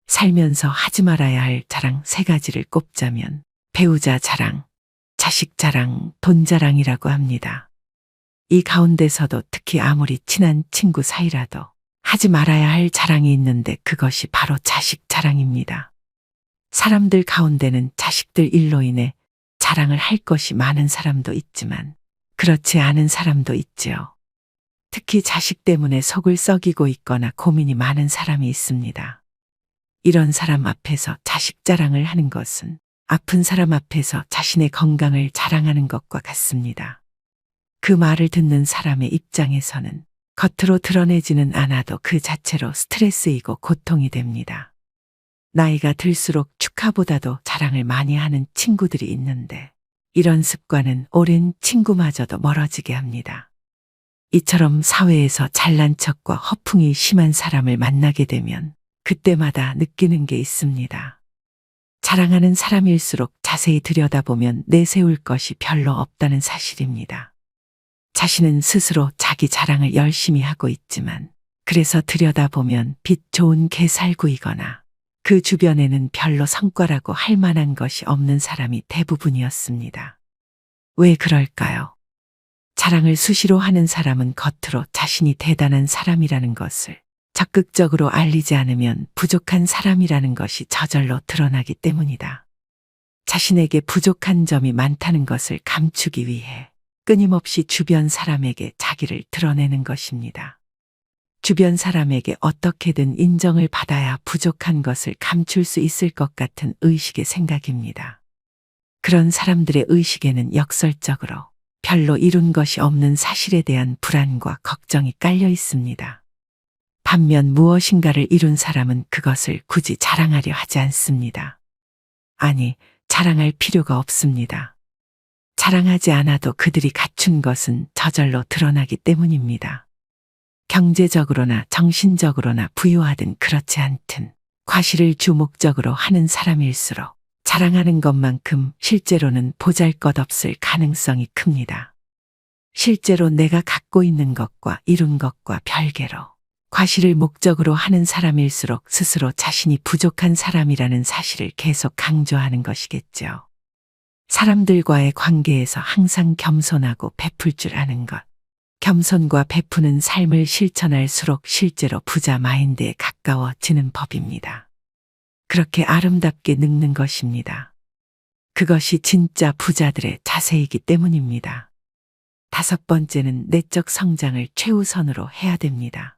살면서 하지 말아야 할 자랑 세 가지를 꼽자면 배우자 자랑, 자식 자랑, 돈 자랑이라고 합니다. 이 가운데서도 특히 아무리 친한 친구 사이라도 하지 말아야 할 자랑이 있는데 그것이 바로 자식 자랑입니다. 사람들 가운데는 자식들 일로 인해 자랑을 할 것이 많은 사람도 있지만 그렇지 않은 사람도 있지요. 특히 자식 때문에 속을 썩이고 있거나 고민이 많은 사람이 있습니다. 이런 사람 앞에서 자식 자랑을 하는 것은 아픈 사람 앞에서 자신의 건강을 자랑하는 것과 같습니다. 그 말을 듣는 사람의 입장에서는 겉으로 드러내지는 않아도 그 자체로 스트레스이고 고통이 됩니다. 나이가 들수록 축하보다도 자랑을 많이 하는 친구들이 있는데 이런 습관은 오랜 친구마저도 멀어지게 합니다. 이처럼 사회에서 잘난 척과 허풍이 심한 사람을 만나게 되면 그때마다 느끼는 게 있습니다. 자랑하는 사람일수록 자세히 들여다보면 내세울 것이 별로 없다는 사실입니다. 자신은 스스로 자기 자랑을 열심히 하고 있지만 그래서 들여다보면 빛 좋은 개살구이거나 그 주변에는 별로 성과라고 할 만한 것이 없는 사람이 대부분이었습니다. 왜 그럴까요? 자랑을 수시로 하는 사람은 겉으로 자신이 대단한 사람이라는 것을 적극적으로 알리지 않으면 부족한 사람이라는 것이 저절로 드러나기 때문이다. 자신에게 부족한 점이 많다는 것을 감추기 위해 끊임없이 주변 사람에게 자기를 드러내는 것입니다. 주변 사람에게 어떻게든 인정을 받아야 부족한 것을 감출 수 있을 것 같은 의식의 생각입니다. 그런 사람들의 의식에는 역설적으로 별로 이룬 것이 없는 사실에 대한 불안과 걱정이 깔려 있습니다. 반면 무엇인가를 이룬 사람은 그것을 굳이 자랑하려 하지 않습니다. 아니, 자랑할 필요가 없습니다. 자랑하지 않아도 그들이 갖춘 것은 저절로 드러나기 때문입니다. 경제적으로나 정신적으로나 부유하든 그렇지 않든 과시를 주목적으로 하는 사람일수록 자랑하는 것만큼 실제로는 보잘것없을 가능성이 큽니다. 실제로 내가 갖고 있는 것과 이룬 것과 별개로 과시를 목적으로 하는 사람일수록 스스로 자신이 부족한 사람이라는 사실을 계속 강조하는 것이겠죠. 사람들과의 관계에서 항상 겸손하고 베풀 줄 아는 것. 겸손과 베푸는 삶을 실천할수록 실제로 부자 마인드에 가까워지는 법입니다. 그렇게 아름답게 늙는 것입니다. 그것이 진짜 부자들의 자세이기 때문입니다. 다섯 번째는 내적 성장을 최우선으로 해야 됩니다.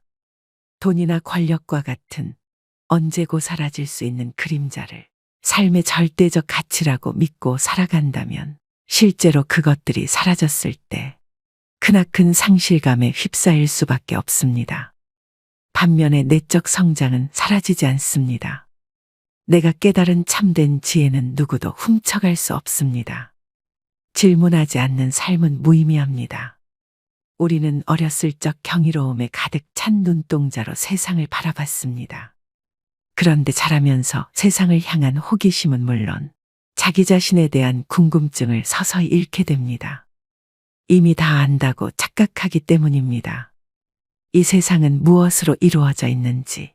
돈이나 권력과 같은 언제고 사라질 수 있는 그림자를 삶의 절대적 가치라고 믿고 살아간다면 실제로 그것들이 사라졌을 때 크나큰 상실감에 휩싸일 수밖에 없습니다. 반면에 내적 성장은 사라지지 않습니다. 내가 깨달은 참된 지혜는 누구도 훔쳐갈 수 없습니다. 질문하지 않는 삶은 무의미합니다. 우리는 어렸을 적 경이로움에 가득 찬 눈동자로 세상을 바라봤습니다. 그런데 자라면서 세상을 향한 호기심은 물론 자기 자신에 대한 궁금증을 서서히 잃게 됩니다. 이미 다 안다고 착각하기 때문입니다. 이 세상은 무엇으로 이루어져 있는지,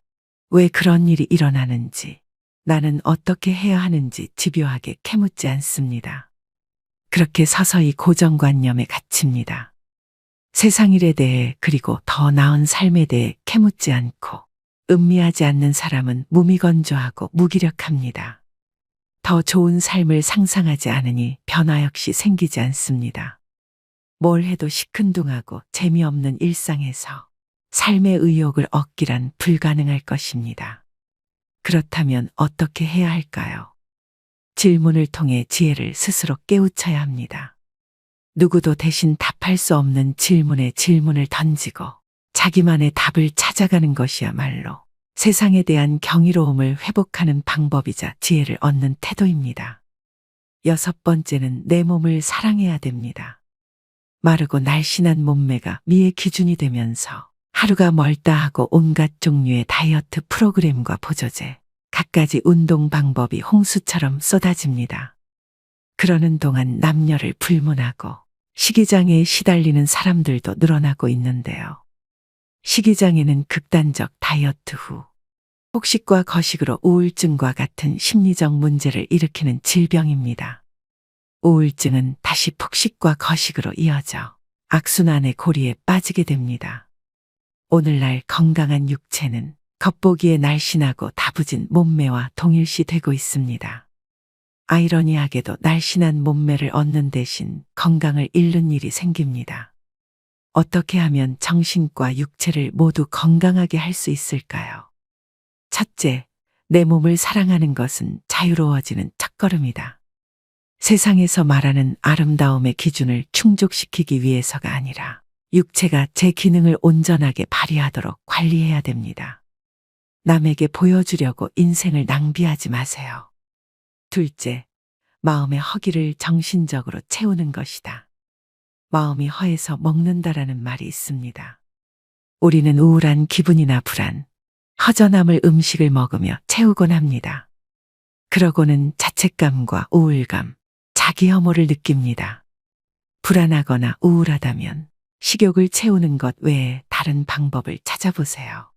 왜 그런 일이 일어나는지, 나는 어떻게 해야 하는지 집요하게 캐묻지 않습니다. 그렇게 서서히 고정관념에 갇힙니다. 세상 일에 대해 그리고 더 나은 삶에 대해 캐묻지 않고 음미하지 않는 사람은 무미건조하고 무기력합니다. 더 좋은 삶을 상상하지 않으니 변화 역시 생기지 않습니다. 뭘 해도 시큰둥하고 재미없는 일상에서 삶의 의욕을 얻기란 불가능할 것입니다. 그렇다면 어떻게 해야 할까요? 질문을 통해 지혜를 스스로 깨우쳐야 합니다. 누구도 대신 답할 수 없는 질문에 질문을 던지고 자기만의 답을 찾아가는 것이야말로 세상에 대한 경이로움을 회복하는 방법이자 지혜를 얻는 태도입니다. 6번째는 내 몸을 사랑해야 됩니다. 마르고 날씬한 몸매가 미의 기준이 되면서 하루가 멀다 하고 온갖 종류의 다이어트 프로그램과 보조제, 갖가지 운동 방법이 홍수처럼 쏟아집니다. 그러는 동안 남녀를 불문하고 식이장애에 시달리는 사람들도 늘어나고 있는데요. 식이장애는 극단적 다이어트 후 폭식과 거식으로 우울증과 같은 심리적 문제를 일으키는 질병입니다. 우울증은 다시 폭식과 거식으로 이어져 악순환의 고리에 빠지게 됩니다. 오늘날 건강한 육체는 겉보기에 날씬하고 다부진 몸매와 동일시되고 있습니다. 아이러니하게도 날씬한 몸매를 얻는 대신 건강을 잃는 일이 생깁니다. 어떻게 하면 정신과 육체를 모두 건강하게 할 수 있을까요? 첫째, 내 몸을 사랑하는 것은 자유로워지는 첫걸음이다. 세상에서 말하는 아름다움의 기준을 충족시키기 위해서가 아니라 육체가 제 기능을 온전하게 발휘하도록 관리해야 됩니다. 남에게 보여주려고 인생을 낭비하지 마세요. 둘째, 마음의 허기를 정신적으로 채우는 것이다. 마음이 허해서 먹는다라는 말이 있습니다. 우리는 우울한 기분이나 불안, 허전함을 음식을 먹으며 채우곤 합니다. 그러고는 자책감과 우울감, 자기 혐오를 느낍니다. 불안하거나 우울하다면 식욕을 채우는 것 외에 다른 방법을 찾아보세요.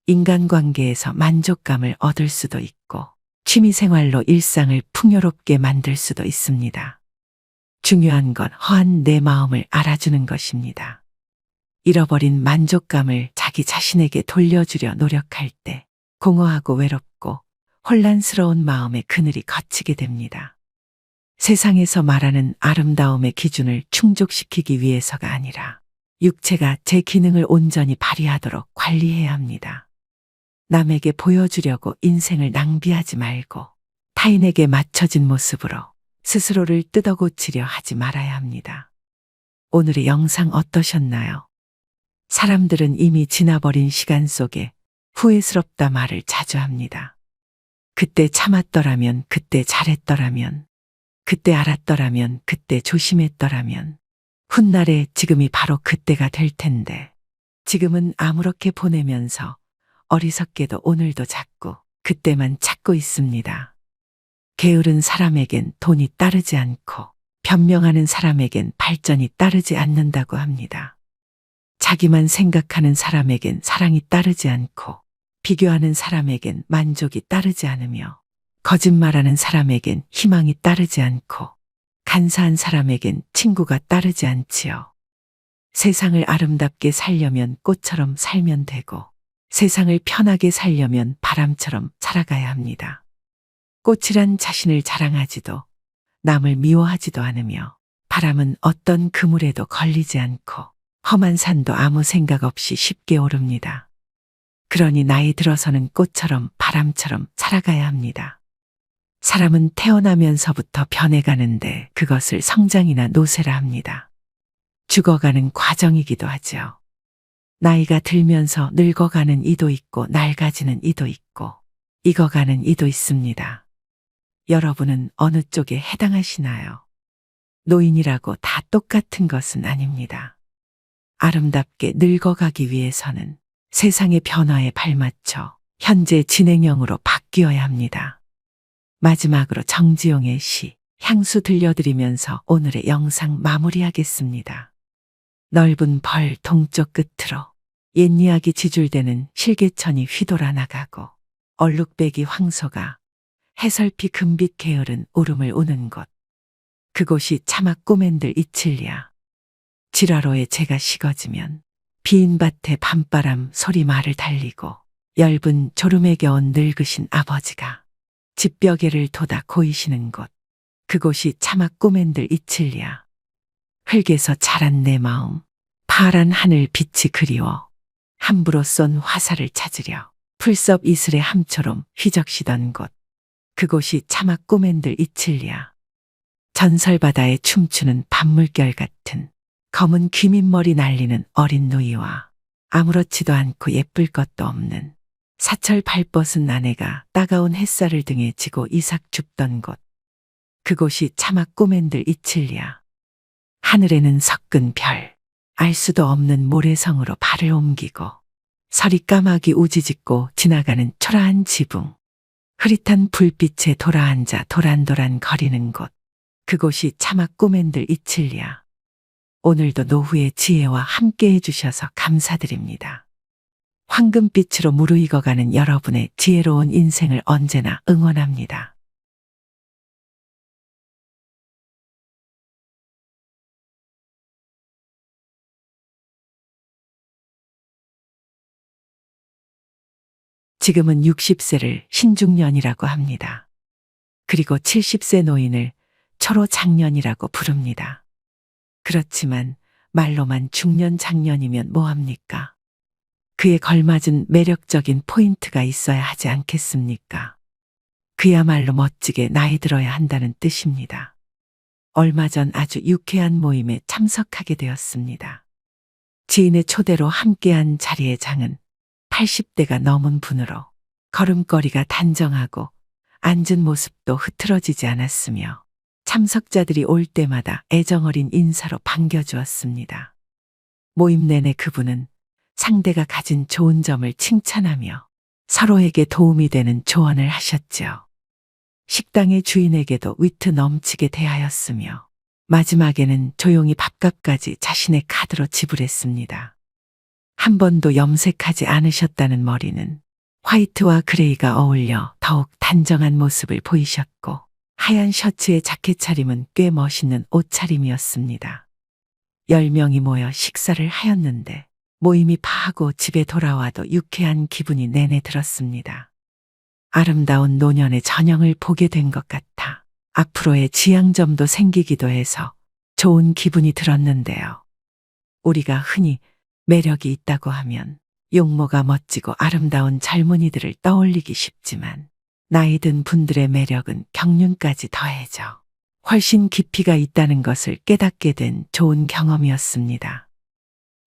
인간관계에서 만족감을 얻을 수도 있고 취미생활로 일상을 풍요롭게 만들 수도 있습니다. 중요한 건 허한 내 마음을 알아주는 것입니다. 잃어버린 만족감을 자기 자신에게 돌려주려 노력할 때 공허하고 외롭고 혼란스러운 마음의 그늘이 걷히게 됩니다. 세상에서 말하는 아름다움의 기준을 충족시키기 위해서가 아니라 육체가 제 기능을 온전히 발휘하도록 관리해야 합니다. 남에게 보여주려고 인생을 낭비하지 말고 타인에게 맞춰진 모습으로 스스로를 뜯어고치려 하지 말아야 합니다. 오늘의 영상 어떠셨나요? 사람들은 이미 지나버린 시간 속에 후회스럽다 말을 자주 합니다. 그때 참았더라면, 그때 잘했더라면, 그때 알았더라면, 그때 조심했더라면, 훗날에 지금이 바로 그때가 될 텐데, 지금은 아무렇게 보내면서 어리석게도 오늘도 자꾸 그때만 찾고 있습니다. 게으른 사람에겐 돈이 따르지 않고 변명하는 사람에겐 발전이 따르지 않는다고 합니다. 자기만 생각하는 사람에겐 사랑이 따르지 않고 비교하는 사람에겐 만족이 따르지 않으며 거짓말하는 사람에겐 희망이 따르지 않고 간사한 사람에겐 친구가 따르지 않지요. 세상을 아름답게 살려면 꽃처럼 살면 되고 세상을 편하게 살려면 바람처럼 살아가야 합니다. 꽃이란 자신을 자랑하지도 남을 미워하지도 않으며 바람은 어떤 그물에도 걸리지 않고 험한 산도 아무 생각 없이 쉽게 오릅니다. 그러니 나이 들어서는 꽃처럼 바람처럼 살아가야 합니다. 사람은 태어나면서부터 변해가는데 그것을 성장이나 노쇠라 합니다. 죽어가는 과정이기도 하죠. 나이가 들면서 늙어가는 이도 있고 낡아지는 이도 있고 익어가는 이도 있습니다. 여러분은 어느 쪽에 해당하시나요? 노인이라고 다 똑같은 것은 아닙니다. 아름답게 늙어가기 위해서는 세상의 변화에 발맞춰 현재 진행형으로 바뀌어야 합니다. 마지막으로 정지용의 시 향수 들려드리면서 오늘의 영상 마무리하겠습니다. 넓은 벌 동쪽 끝으로 옛 이야기 지줄대는 실개천이 휘돌아 나가고 얼룩배기 황소가 해설피 금빛 게으른 울음을 우는 곳. 그곳이 차마 꼬맨들 이칠리야. 지라로에 제가 식어지면 빈 밭에 밤바람 소리 말을 달리고 엷은 졸음에 겨운 늙으신 아버지가 집벽에를 돋아 고이시는 곳. 그곳이 차마 꼬맨들 이칠리야. 흙에서 자란 내 마음, 파란 하늘 빛이 그리워 함부로 쏜 화살을 찾으려 풀섭 이슬의 함처럼 휘적시던 곳. 그곳이 차마 꼬맨들 이칠리야. 전설바다에 춤추는 밤물결 같은 검은 귀민머리 날리는 어린 누이와 아무렇지도 않고 예쁠 것도 없는 사철 발벗은 아내가 따가운 햇살을 등에 지고 이삭 줍던 곳. 그곳이 차마 꼬맨들 이칠리야. 하늘에는 섞은 별, 알 수도 없는 모래성으로 발을 옮기고 서리 까마귀 우지짓고 지나가는 초라한 지붕. 흐릿한 불빛에 돌아앉아 도란도란 거리는 곳. 그곳이 차마 꼬맨들 이칠리야. 오늘도 노후의 지혜와 함께 해주셔서 감사드립니다. 황금빛으로 무르익어가는 여러분의 지혜로운 인생을 언제나 응원합니다. 지금은 60세를 신중년이라고 합니다. 그리고 70세 노인을 초로장년이라고 부릅니다. 그렇지만 말로만 중년 장년이면 뭐합니까? 그에 걸맞은 매력적인 포인트가 있어야 하지 않겠습니까? 그야말로 멋지게 나이 들어야 한다는 뜻입니다. 얼마 전 아주 유쾌한 모임에 참석하게 되었습니다. 지인의 초대로 함께한 자리의 장은 80대가 넘은 분으로 걸음걸이가 단정하고 앉은 모습도 흐트러지지 않았으며 참석자들이 올 때마다 애정어린 인사로 반겨주었습니다. 모임 내내 그분은 상대가 가진 좋은 점을 칭찬하며 서로에게 도움이 되는 조언을 하셨지요. 식당의 주인에게도 위트 넘치게 대하였으며 마지막에는 조용히 밥값까지 자신의 카드로 지불했습니다. 한 번도 염색하지 않으셨다는 머리는 화이트와 그레이가 어울려 더욱 단정한 모습을 보이셨고 하얀 셔츠에 자켓 차림은 꽤 멋있는 옷차림이었습니다. 10명이 모여 식사를 하였는데 모임이 파하고 집에 돌아와도 유쾌한 기분이 내내 들었습니다. 아름다운 노년의 전형을 보게 된 것 같아 앞으로의 지향점도 생기기도 해서 좋은 기분이 들었는데요. 우리가 흔히 매력이 있다고 하면 용모가 멋지고 아름다운 젊은이들을 떠올리기 쉽지만 나이 든 분들의 매력은 경륜까지 더해져 훨씬 깊이가 있다는 것을 깨닫게 된 좋은 경험이었습니다.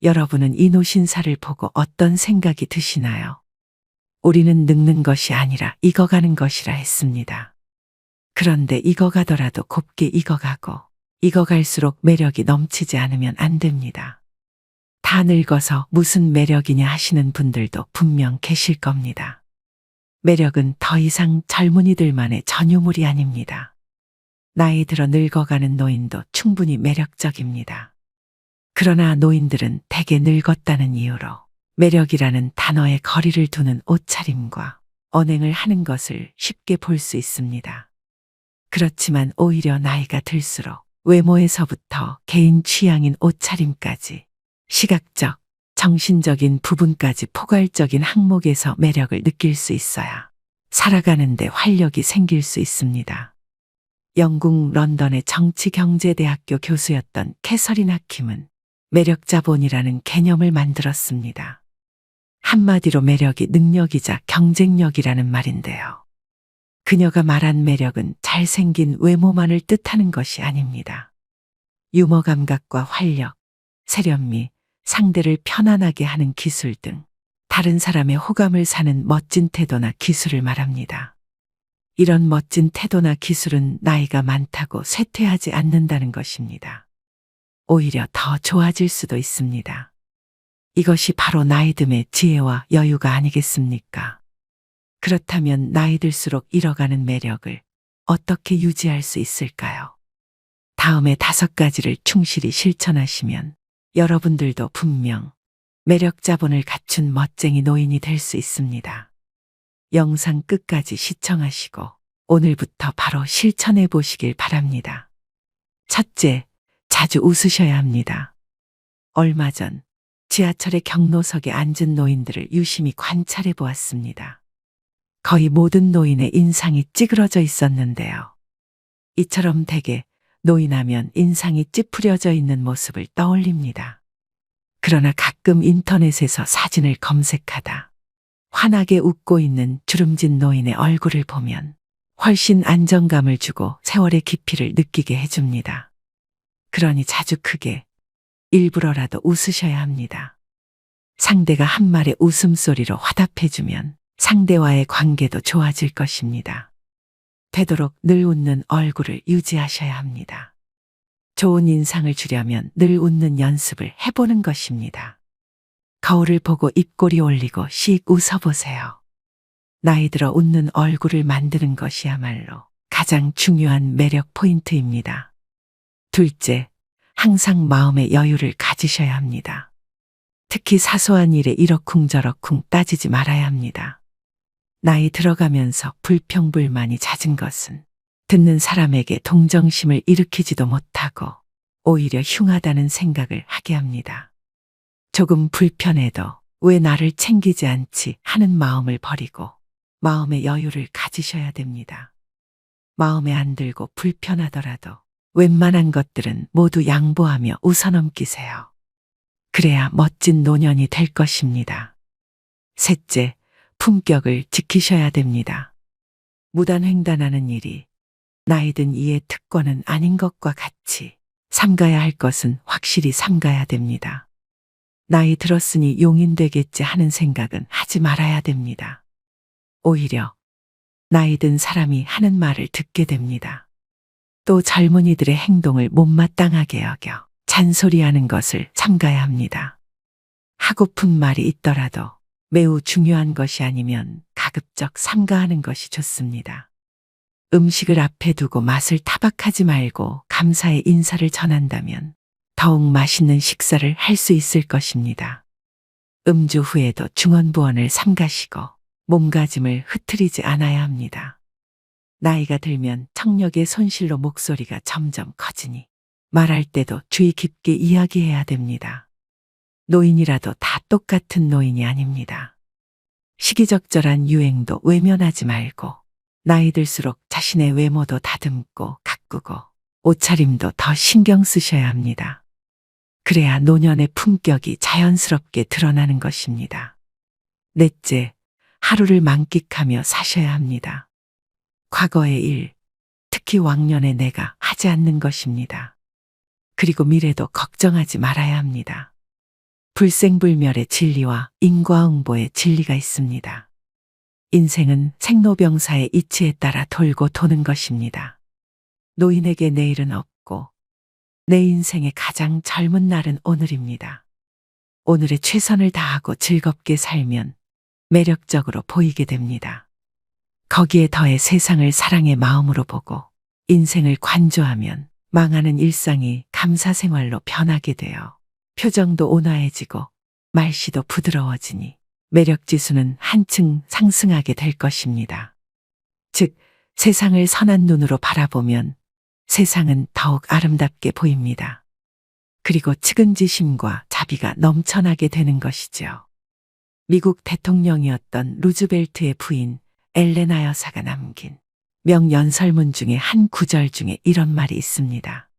여러분은 이 노신사를 보고 어떤 생각이 드시나요? 우리는 늙는 것이 아니라 익어가는 것이라 했습니다. 그런데 익어가더라도 곱게 익어가고 익어갈수록 매력이 넘치지 않으면 안 됩니다. 다 늙어서 무슨 매력이냐 하시는 분들도 분명 계실 겁니다. 매력은 더 이상 젊은이들만의 전유물이 아닙니다. 나이 들어 늙어가는 노인도 충분히 매력적입니다. 그러나 노인들은 대개 늙었다는 이유로 매력이라는 단어에 거리를 두는 옷차림과 언행을 하는 것을 쉽게 볼 수 있습니다. 그렇지만 오히려 나이가 들수록 외모에서부터 개인 취향인 옷차림까지 시각적, 정신적인 부분까지 포괄적인 항목에서 매력을 느낄 수 있어야 살아가는데 활력이 생길 수 있습니다. 영국 런던의 정치경제대학교 교수였던 캐서린 하킴은 매력 자본이라는 개념을 만들었습니다. 한마디로 매력이 능력이자 경쟁력이라는 말인데요. 그녀가 말한 매력은 잘생긴 외모만을 뜻하는 것이 아닙니다. 유머 감각과 활력, 세련미, 상대를 편안하게 하는 기술 등 다른 사람의 호감을 사는 멋진 태도나 기술을 말합니다. 이런 멋진 태도나 기술은 나이가 많다고 쇠퇴하지 않는다는 것입니다. 오히려 더 좋아질 수도 있습니다. 이것이 바로 나이듦의 지혜와 여유가 아니겠습니까? 그렇다면 나이 들수록 잃어가는 매력을 어떻게 유지할 수 있을까요? 다음에 5가지를 충실히 실천하시면 여러분들도 분명 매력 자본을 갖춘 멋쟁이 노인이 될 수 있습니다. 영상 끝까지 시청하시고 오늘부터 바로 실천해 보시길 바랍니다. 첫째, 자주 웃으셔야 합니다. 얼마 전 지하철의 경로석에 앉은 노인들을 유심히 관찰해 보았습니다. 거의 모든 노인의 인상이 찌그러져 있었는데요. 이처럼 대개 노인하면 인상이 찌푸려져 있는 모습을 떠올립니다. 그러나 가끔 인터넷에서 사진을 검색하다 환하게 웃고 있는 주름진 노인의 얼굴을 보면 훨씬 안정감을 주고 세월의 깊이를 느끼게 해줍니다. 그러니 자주 크게 일부러라도 웃으셔야 합니다. 상대가 한 말의 웃음소리로 화답해주면 상대와의 관계도 좋아질 것입니다. 되도록 늘 웃는 얼굴을 유지하셔야 합니다. 좋은 인상을 주려면 늘 웃는 연습을 해보는 것입니다. 거울을 보고 입꼬리 올리고 씩 웃어보세요. 나이 들어 웃는 얼굴을 만드는 것이야말로 가장 중요한 매력 포인트입니다. 둘째, 항상 마음의 여유를 가지셔야 합니다. 특히 사소한 일에 이러쿵저러쿵 따지지 말아야 합니다. 나이 들어가면서 불평불만이 잦은 것은 듣는 사람에게 동정심을 일으키지도 못하고 오히려 흉하다는 생각을 하게 합니다. 조금 불편해도 왜 나를 챙기지 않지 하는 마음을 버리고 마음의 여유를 가지셔야 됩니다. 마음에 안 들고 불편하더라도 웬만한 것들은 모두 양보하며 웃어넘기세요. 그래야 멋진 노년이 될 것입니다. 셋째, 품격을 지키셔야 됩니다. 무단횡단하는 일이 나이든 이의 특권은 아닌 것과 같이 삼가야 할 것은 확실히 삼가야 됩니다. 나이 들었으니 용인 되겠지 하는 생각은 하지 말아야 됩니다. 오히려 나이 든 사람이 하는 말을 듣게 됩니다. 또 젊은이들의 행동을 못마땅하게 여겨 잔소리하는 것을 삼가야 합니다. 하고픈 말이 있더라도 매우 중요한 것이 아니면 가급적 삼가하는 것이 좋습니다. 음식을 앞에 두고 맛을 타박하지 말고 감사의 인사를 전한다면 더욱 맛있는 식사를 할 수 있을 것입니다. 음주 후에도 중언부언을 삼가시고 몸가짐을 흐트리지 않아야 합니다. 나이가 들면 청력의 손실로 목소리가 점점 커지니 말할 때도 주의 깊게 이야기해야 됩니다. 노인이라도 다 똑같은 노인이 아닙니다. 시기적절한 유행도 외면하지 말고 나이 들수록 자신의 외모도 다듬고 가꾸고 옷차림도 더 신경 쓰셔야 합니다. 그래야 노년의 품격이 자연스럽게 드러나는 것입니다. 넷째, 하루를 만끽하며 사셔야 합니다. 과거의 일, 특히 왕년의 내가 하지 않는 것입니다. 그리고 미래도 걱정하지 말아야 합니다. 불생불멸의 진리와 인과응보의 진리가 있습니다. 인생은 생로병사의 이치에 따라 돌고 도는 것입니다. 노인에게 내일은 없고 내 인생의 가장 젊은 날은 오늘입니다. 오늘에 최선을 다하고 즐겁게 살면 매력적으로 보이게 됩니다. 거기에 더해 세상을 사랑의 마음으로 보고 인생을 관조하면 망하는 일상이 감사생활로 변하게 되어 표정도 온화해지고 말씨도 부드러워지니 매력지수는 한층 상승하게 될 것입니다. 즉, 세상을 선한 눈으로 바라보면 세상은 더욱 아름답게 보입니다. 그리고 측은지심과 자비가 넘쳐나게 되는 것이죠. 미국 대통령이었던 루즈벨트의 부인 엘레나 여사가 남긴 명연설문 중에 한 구절 중에 이런 말이 있습니다.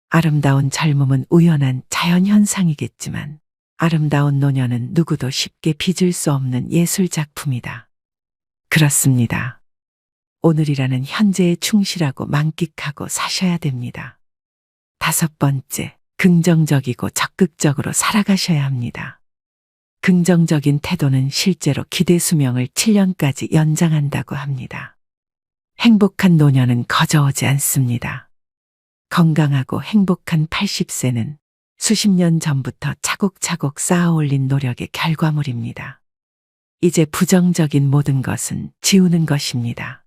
아름다운 젊음은 우연한 자연현상이겠지만 아름다운 노년은 누구도 쉽게 빚을 수 없는 예술작품이다. 그렇습니다. 오늘이라는 현재에 충실하고 만끽하고 사셔야 됩니다. 5번째, 긍정적이고 적극적으로 살아가셔야 합니다. 긍정적인 태도는 실제로 기대 수명을 7년까지 연장한다고 합니다. 행복한 노년은 거저오지 않습니다. 건강하고 행복한 80세는 수십 년 전부터 차곡차곡 쌓아올린 노력의 결과물입니다. 이제 부정적인 모든 것은 지우는 것입니다.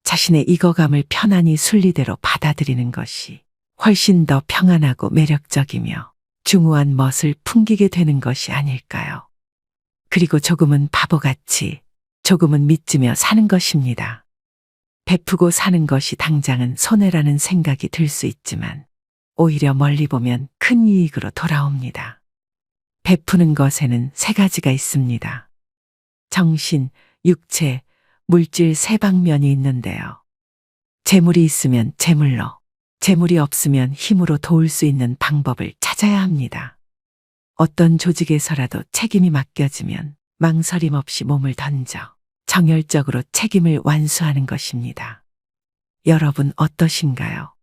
자신의 익어감을 편안히 순리대로 받아들이는 것이 훨씬 더 평안하고 매력적이며 중후한 멋을 풍기게 되는 것이 아닐까요? 그리고 조금은 바보같이, 조금은 믿으며 사는 것입니다. 베푸고 사는 것이 당장은 손해라는 생각이 들 수 있지만 오히려 멀리 보면 큰 이익으로 돌아옵니다. 베푸는 것에는 세 가지가 있습니다. 정신, 육체, 물질 세 방면이 있는데요. 재물이 있으면 재물로, 재물이 없으면 힘으로 도울 수 있는 방법을 찾아야 합니다. 어떤 조직에서라도 책임이 맡겨지면 망설임 없이 몸을 던져 정열적으로 책임을 완수하는 것입니다. 여러분 어떠신가요?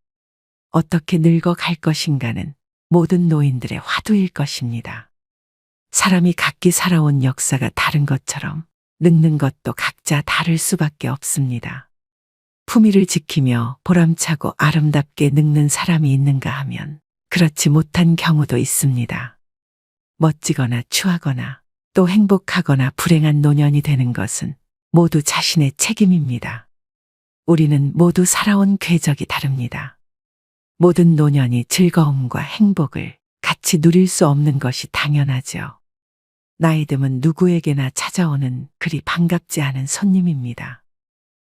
어떻게 늙어갈 것인가는 모든 노인들의 화두일 것입니다. 사람이 각기 살아온 역사가 다른 것처럼 늙는 것도 각자 다를 수밖에 없습니다. 품위를 지키며 보람차고 아름답게 늙는 사람이 있는가 하면 그렇지 못한 경우도 있습니다. 멋지거나 추하거나 또 행복하거나 불행한 노년이 되는 것은 모두 자신의 책임입니다. 우리는 모두 살아온 궤적이 다릅니다. 모든 노년이 즐거움과 행복을 같이 누릴 수 없는 것이 당연하죠. 나이듦은 누구에게나 찾아오는 그리 반갑지 않은 손님입니다.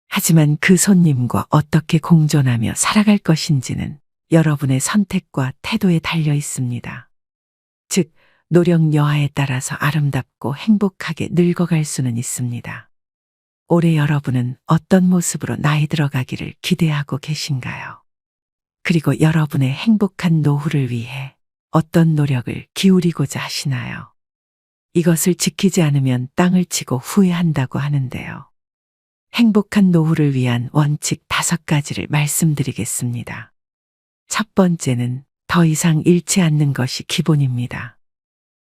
하지만 그 손님과 어떻게 공존하며 살아갈 것인지는 여러분의 선택과 태도에 달려 있습니다. 즉, 노력 여하에 따라서 아름답고 행복하게 늙어갈 수는 있습니다. 올해 여러분은 어떤 모습으로 나이 들어가기를 기대하고 계신가요? 그리고 여러분의 행복한 노후를 위해 어떤 노력을 기울이고자 하시나요? 이것을 지키지 않으면 땅을 치고 후회한다고 하는데요. 행복한 노후를 위한 원칙 5가지를 말씀드리겠습니다. 첫 번째는 더 이상 잃지 않는 것이 기본입니다.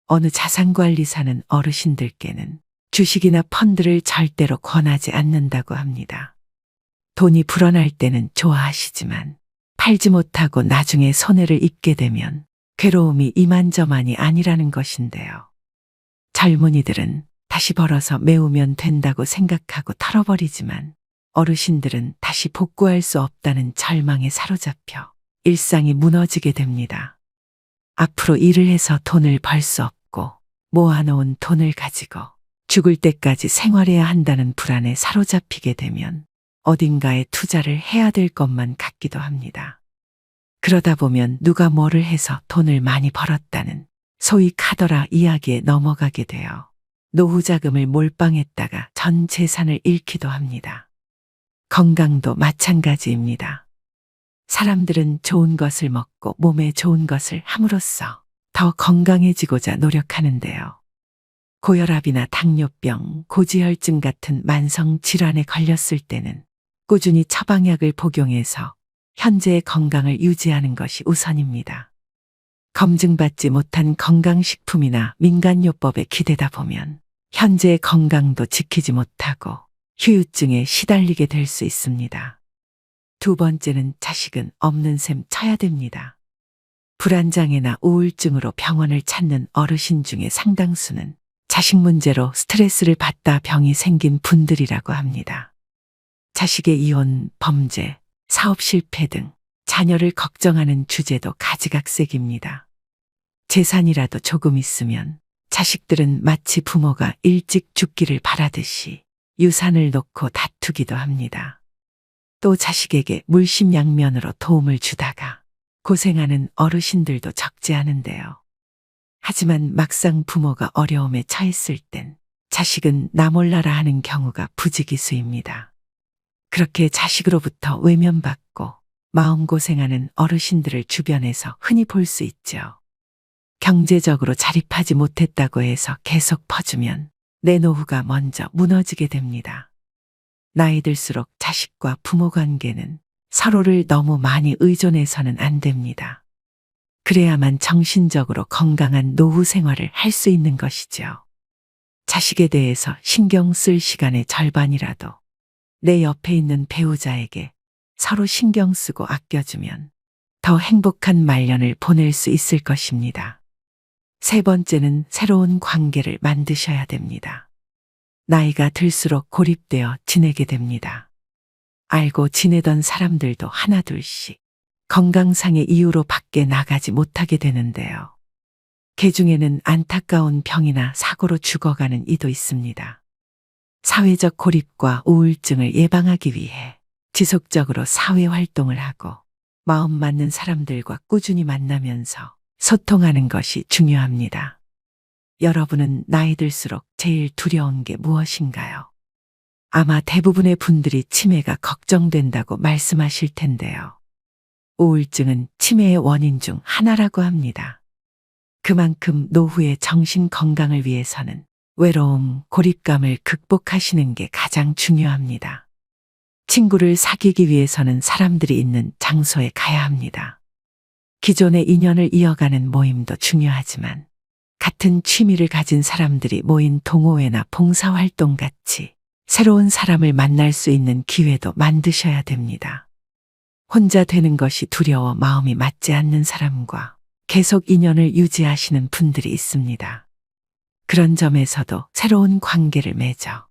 어느 자산관리사는 어르신들께는 주식이나 펀드를 절대로 권하지 않는다고 합니다. 돈이 불어날 때는 좋아하시지만 팔지 못하고 나중에 손해를 입게 되면 괴로움이 이만저만이 아니라는 것인데요. 젊은이들은 다시 벌어서 메우면 된다고 생각하고 털어버리지만 어르신들은 다시 복구할 수 없다는 절망에 사로잡혀 일상이 무너지게 됩니다. 앞으로 일을 해서 돈을 벌 수 없고 모아놓은 돈을 가지고 죽을 때까지 생활해야 한다는 불안에 사로잡히게 되면 어딘가에 투자를 해야 될 것만 같기도 합니다. 그러다 보면 누가 뭐를 해서 돈을 많이 벌었다는 소위 카더라 이야기에 넘어가게 되어 노후 자금을 몰빵했다가 전 재산을 잃기도 합니다. 건강도 마찬가지입니다. 사람들은 좋은 것을 먹고 몸에 좋은 것을 함으로써 더 건강해지고자 노력하는데요. 고혈압이나 당뇨병, 고지혈증 같은 만성 질환에 걸렸을 때는 꾸준히 처방약을 복용해서 현재의 건강을 유지하는 것이 우선입니다. 검증받지 못한 건강식품이나 민간요법에 기대다 보면 현재의 건강도 지키지 못하고 후유증에 시달리게 될 수 있습니다. 두 번째는 자식은 없는 셈 쳐야 됩니다. 불안장애나 우울증으로 병원을 찾는 어르신 중에 상당수는 자식 문제로 스트레스를 받다 병이 생긴 분들이라고 합니다. 자식의 이혼, 범죄, 사업 실패 등 자녀를 걱정하는 주제도 가지각색입니다. 재산이라도 조금 있으면 자식들은 마치 부모가 일찍 죽기를 바라듯이 유산을 놓고 다투기도 합니다. 또 자식에게 물심양면으로 도움을 주다가 고생하는 어르신들도 적지 않은데요. 하지만 막상 부모가 어려움에 처했을 땐 자식은 나 몰라라 하는 경우가 부지기수입니다. 그렇게 자식으로부터 외면받고 마음고생하는 어르신들을 주변에서 흔히 볼 수 있죠. 경제적으로 자립하지 못했다고 해서 계속 퍼주면 내 노후가 먼저 무너지게 됩니다. 나이 들수록 자식과 부모 관계는 서로를 너무 많이 의존해서는 안 됩니다. 그래야만 정신적으로 건강한 노후 생활을 할 수 있는 것이죠. 자식에 대해서 신경 쓸 시간의 절반이라도 내 옆에 있는 배우자에게 서로 신경 쓰고 아껴주면 더 행복한 말년을 보낼 수 있을 것입니다. 세 번째는 새로운 관계를 만드셔야 됩니다. 나이가 들수록 고립되어 지내게 됩니다. 알고 지내던 사람들도 하나둘씩 건강상의 이유로 밖에 나가지 못하게 되는데요. 개 중에는 안타까운 병이나 사고로 죽어가는 이도 있습니다. 사회적 고립과 우울증을 예방하기 위해 지속적으로 사회 활동을 하고 마음 맞는 사람들과 꾸준히 만나면서 소통하는 것이 중요합니다. 여러분은 나이 들수록 제일 두려운 게 무엇인가요? 아마 대부분의 분들이 치매가 걱정된다고 말씀하실 텐데요. 우울증은 치매의 원인 중 하나라고 합니다. 그만큼 노후의 정신 건강을 위해서는 외로움, 고립감을 극복하시는 게 가장 중요합니다. 친구를 사귀기 위해서는 사람들이 있는 장소에 가야 합니다. 기존의 인연을 이어가는 모임도 중요하지만 같은 취미를 가진 사람들이 모인 동호회나 봉사활동 같이 새로운 사람을 만날 수 있는 기회도 만드셔야 됩니다. 혼자 되는 것이 두려워 마음이 맞지 않는 사람과 계속 인연을 유지하시는 분들이 있습니다. 그런 점에서도 새로운 관계를 맺어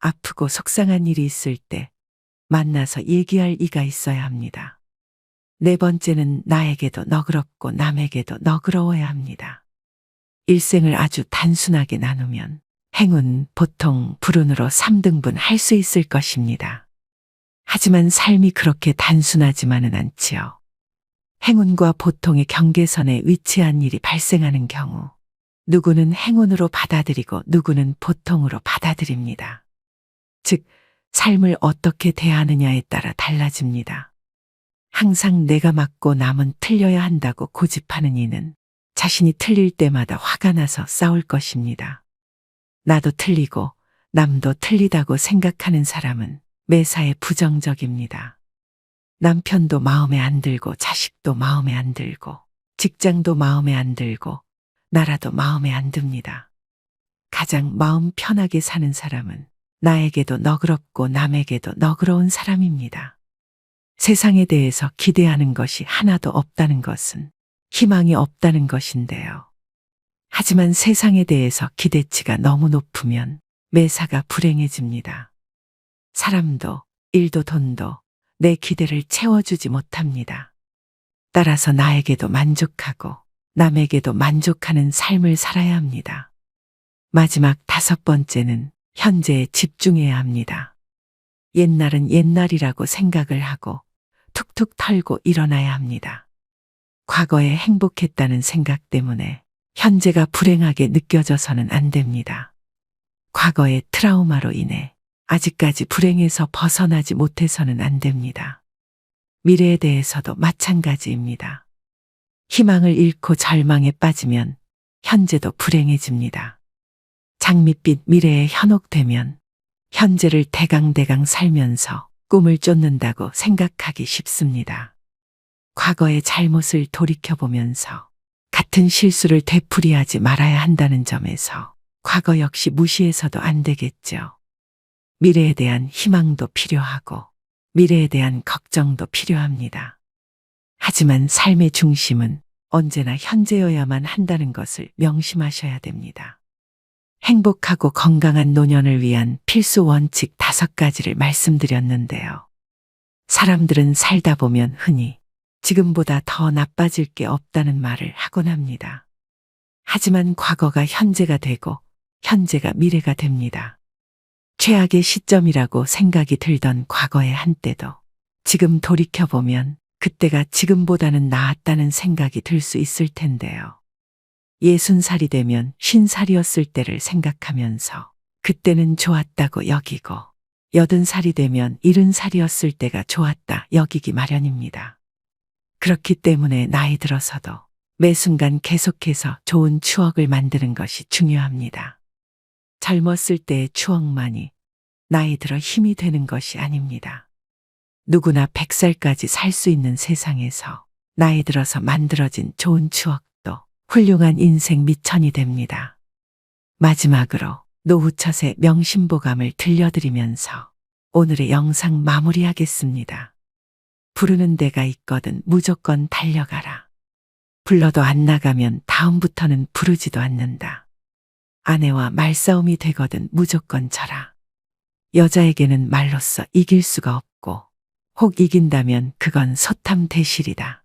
아프고 속상한 일이 있을 때 만나서 얘기할 이가 있어야 합니다. 네 번째는 나에게도 너그럽고 남에게도 너그러워야 합니다. 일생을 아주 단순하게 나누면 행운, 보통, 불운으로 3등분 할 수 있을 것입니다. 하지만 삶이 그렇게 단순하지만은 않지요. 행운과 보통의 경계선에 위치한 일이 발생하는 경우 누구는 행운으로 받아들이고 누구는 보통으로 받아들입니다. 즉, 삶을 어떻게 대하느냐에 따라 달라집니다. 항상 내가 맞고 남은 틀려야 한다고 고집하는 이는 자신이 틀릴 때마다 화가 나서 싸울 것입니다. 나도 틀리고 남도 틀리다고 생각하는 사람은 매사에 부정적입니다. 남편도 마음에 안 들고 자식도 마음에 안 들고 직장도 마음에 안 들고 나라도 마음에 안 듭니다. 가장 마음 편하게 사는 사람은 나에게도 너그럽고 남에게도 너그러운 사람입니다. 세상에 대해서 기대하는 것이 하나도 없다는 것은 희망이 없다는 것인데요. 하지만 세상에 대해서 기대치가 너무 높으면 매사가 불행해집니다. 사람도 일도 돈도 내 기대를 채워주지 못합니다. 따라서 나에게도 만족하고 남에게도 만족하는 삶을 살아야 합니다. 마지막 5번째는 현재에 집중해야 합니다. 옛날은 옛날이라고 생각을 하고 툭툭 털고 일어나야 합니다. 과거에 행복했다는 생각 때문에 현재가 불행하게 느껴져서는 안 됩니다. 과거의 트라우마로 인해 아직까지 불행에서 벗어나지 못해서는 안 됩니다. 미래에 대해서도 마찬가지입니다. 희망을 잃고 절망에 빠지면 현재도 불행해집니다. 장밋빛 미래에 현혹되면 현재를 대강대강 살면서 꿈을 쫓는다고 생각하기 쉽습니다. 과거의 잘못을 돌이켜보면서 같은 실수를 되풀이하지 말아야 한다는 점에서 과거 역시 무시해서도 안 되겠죠. 미래에 대한 희망도 필요하고 미래에 대한 걱정도 필요합니다. 하지만 삶의 중심은 언제나 현재여야만 한다는 것을 명심하셔야 됩니다. 행복하고 건강한 노년을 위한 필수 원칙 5가지를 말씀드렸는데요. 사람들은 살다 보면 흔히 지금보다 더 나빠질 게 없다는 말을 하곤 합니다. 하지만 과거가 현재가 되고 현재가 미래가 됩니다. 최악의 시점이라고 생각이 들던 과거의 한때도 지금 돌이켜보면 그때가 지금보다는 나았다는 생각이 들 수 있을 텐데요. 60살이 되면 50살이었을 때를 생각하면서 그때는 좋았다고 여기고 80살이 되면 70살이었을 때가 좋았다 여기기 마련입니다. 그렇기 때문에 나이 들어서도 매 순간 계속해서 좋은 추억을 만드는 것이 중요합니다. 젊었을 때의 추억만이 나이 들어 힘이 되는 것이 아닙니다. 누구나 100살까지 살 수 있는 세상에서 나이 들어서 만들어진 좋은 추억도 훌륭한 인생 미천이 됩니다. 마지막으로 노후철의 명심보감을 들려드리면서 오늘의 영상 마무리하겠습니다. 부르는 데가 있거든 무조건 달려가라. 불러도 안 나가면 다음부터는 부르지도 않는다. 아내와 말싸움이 되거든 무조건 져라. 여자에게는 말로써 이길 수가 없고 혹 이긴다면 그건 소탐대실이다.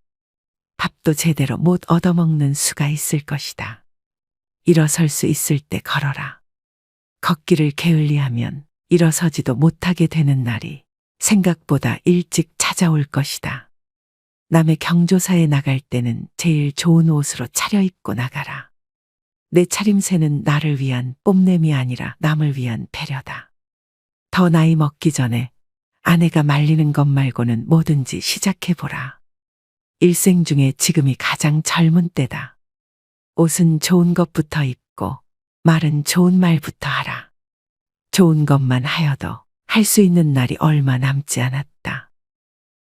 밥도 제대로 못 얻어먹는 수가 있을 것이다. 일어설 수 있을 때 걸어라. 걷기를 게을리하면 일어서지도 못하게 되는 날이 생각보다 일찍 찾아올 것이다. 남의 경조사에 나갈 때는 제일 좋은 옷으로 차려입고 나가라. 내 차림새는 나를 위한 뽐냄이 아니라 남을 위한 배려다. 더 나이 먹기 전에 아내가 말리는 것 말고는 뭐든지 시작해보라. 일생 중에 지금이 가장 젊은 때다. 옷은 좋은 것부터 입고 말은 좋은 말부터 하라. 좋은 것만 하여도 할 수 있는 날이 얼마 남지 않았다.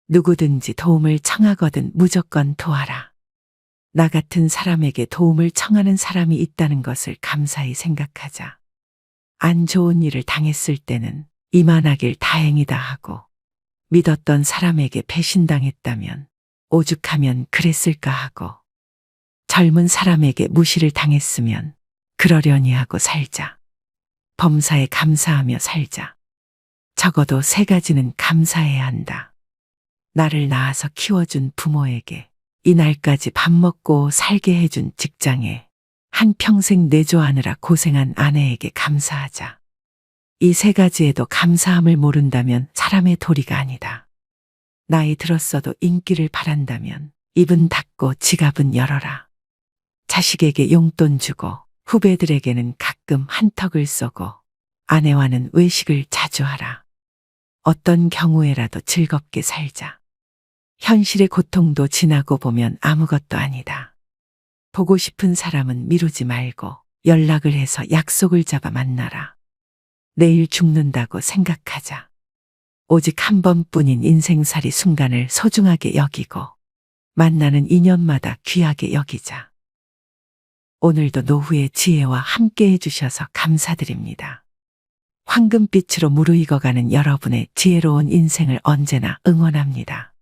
누구든지 도움을 청하거든 무조건 도와라. 나 같은 사람에게 도움을 청하는 사람이 있다는 것을 감사히 생각하자. 안 좋은 일을 당했을 때는 이만하길 다행이다 하고 믿었던 사람에게 배신당했다면 오죽하면 그랬을까 하고 젊은 사람에게 무시를 당했으면 그러려니 하고 살자. 범사에 감사하며 살자. 적어도 3가지는 감사해야 한다. 나를 낳아서 키워준 부모에게, 이날까지 밥 먹고 살게 해준 직장에, 한평생 내조하느라 고생한 아내에게 감사하자. 이 3가지에도 감사함을 모른다면 사람의 도리가 아니다. 나이 들었어도 인기를 바란다면 입은 닫고 지갑은 열어라. 자식에게 용돈 주고 후배들에게는 가끔 한턱을 쏘고 아내와는 외식을 자주 하라. 어떤 경우에라도 즐겁게 살자. 현실의 고통도 지나고 보면 아무것도 아니다. 보고 싶은 사람은 미루지 말고 연락을 해서 약속을 잡아 만나라. 내일 죽는다고 생각하자. 오직 한 번뿐인 인생살이 순간을 소중하게 여기고 만나는 인연마다 귀하게 여기자. 오늘도 노후의 지혜와 함께 해주셔서 감사드립니다. 황금빛으로 무르익어가는 여러분의 지혜로운 인생을 언제나 응원합니다.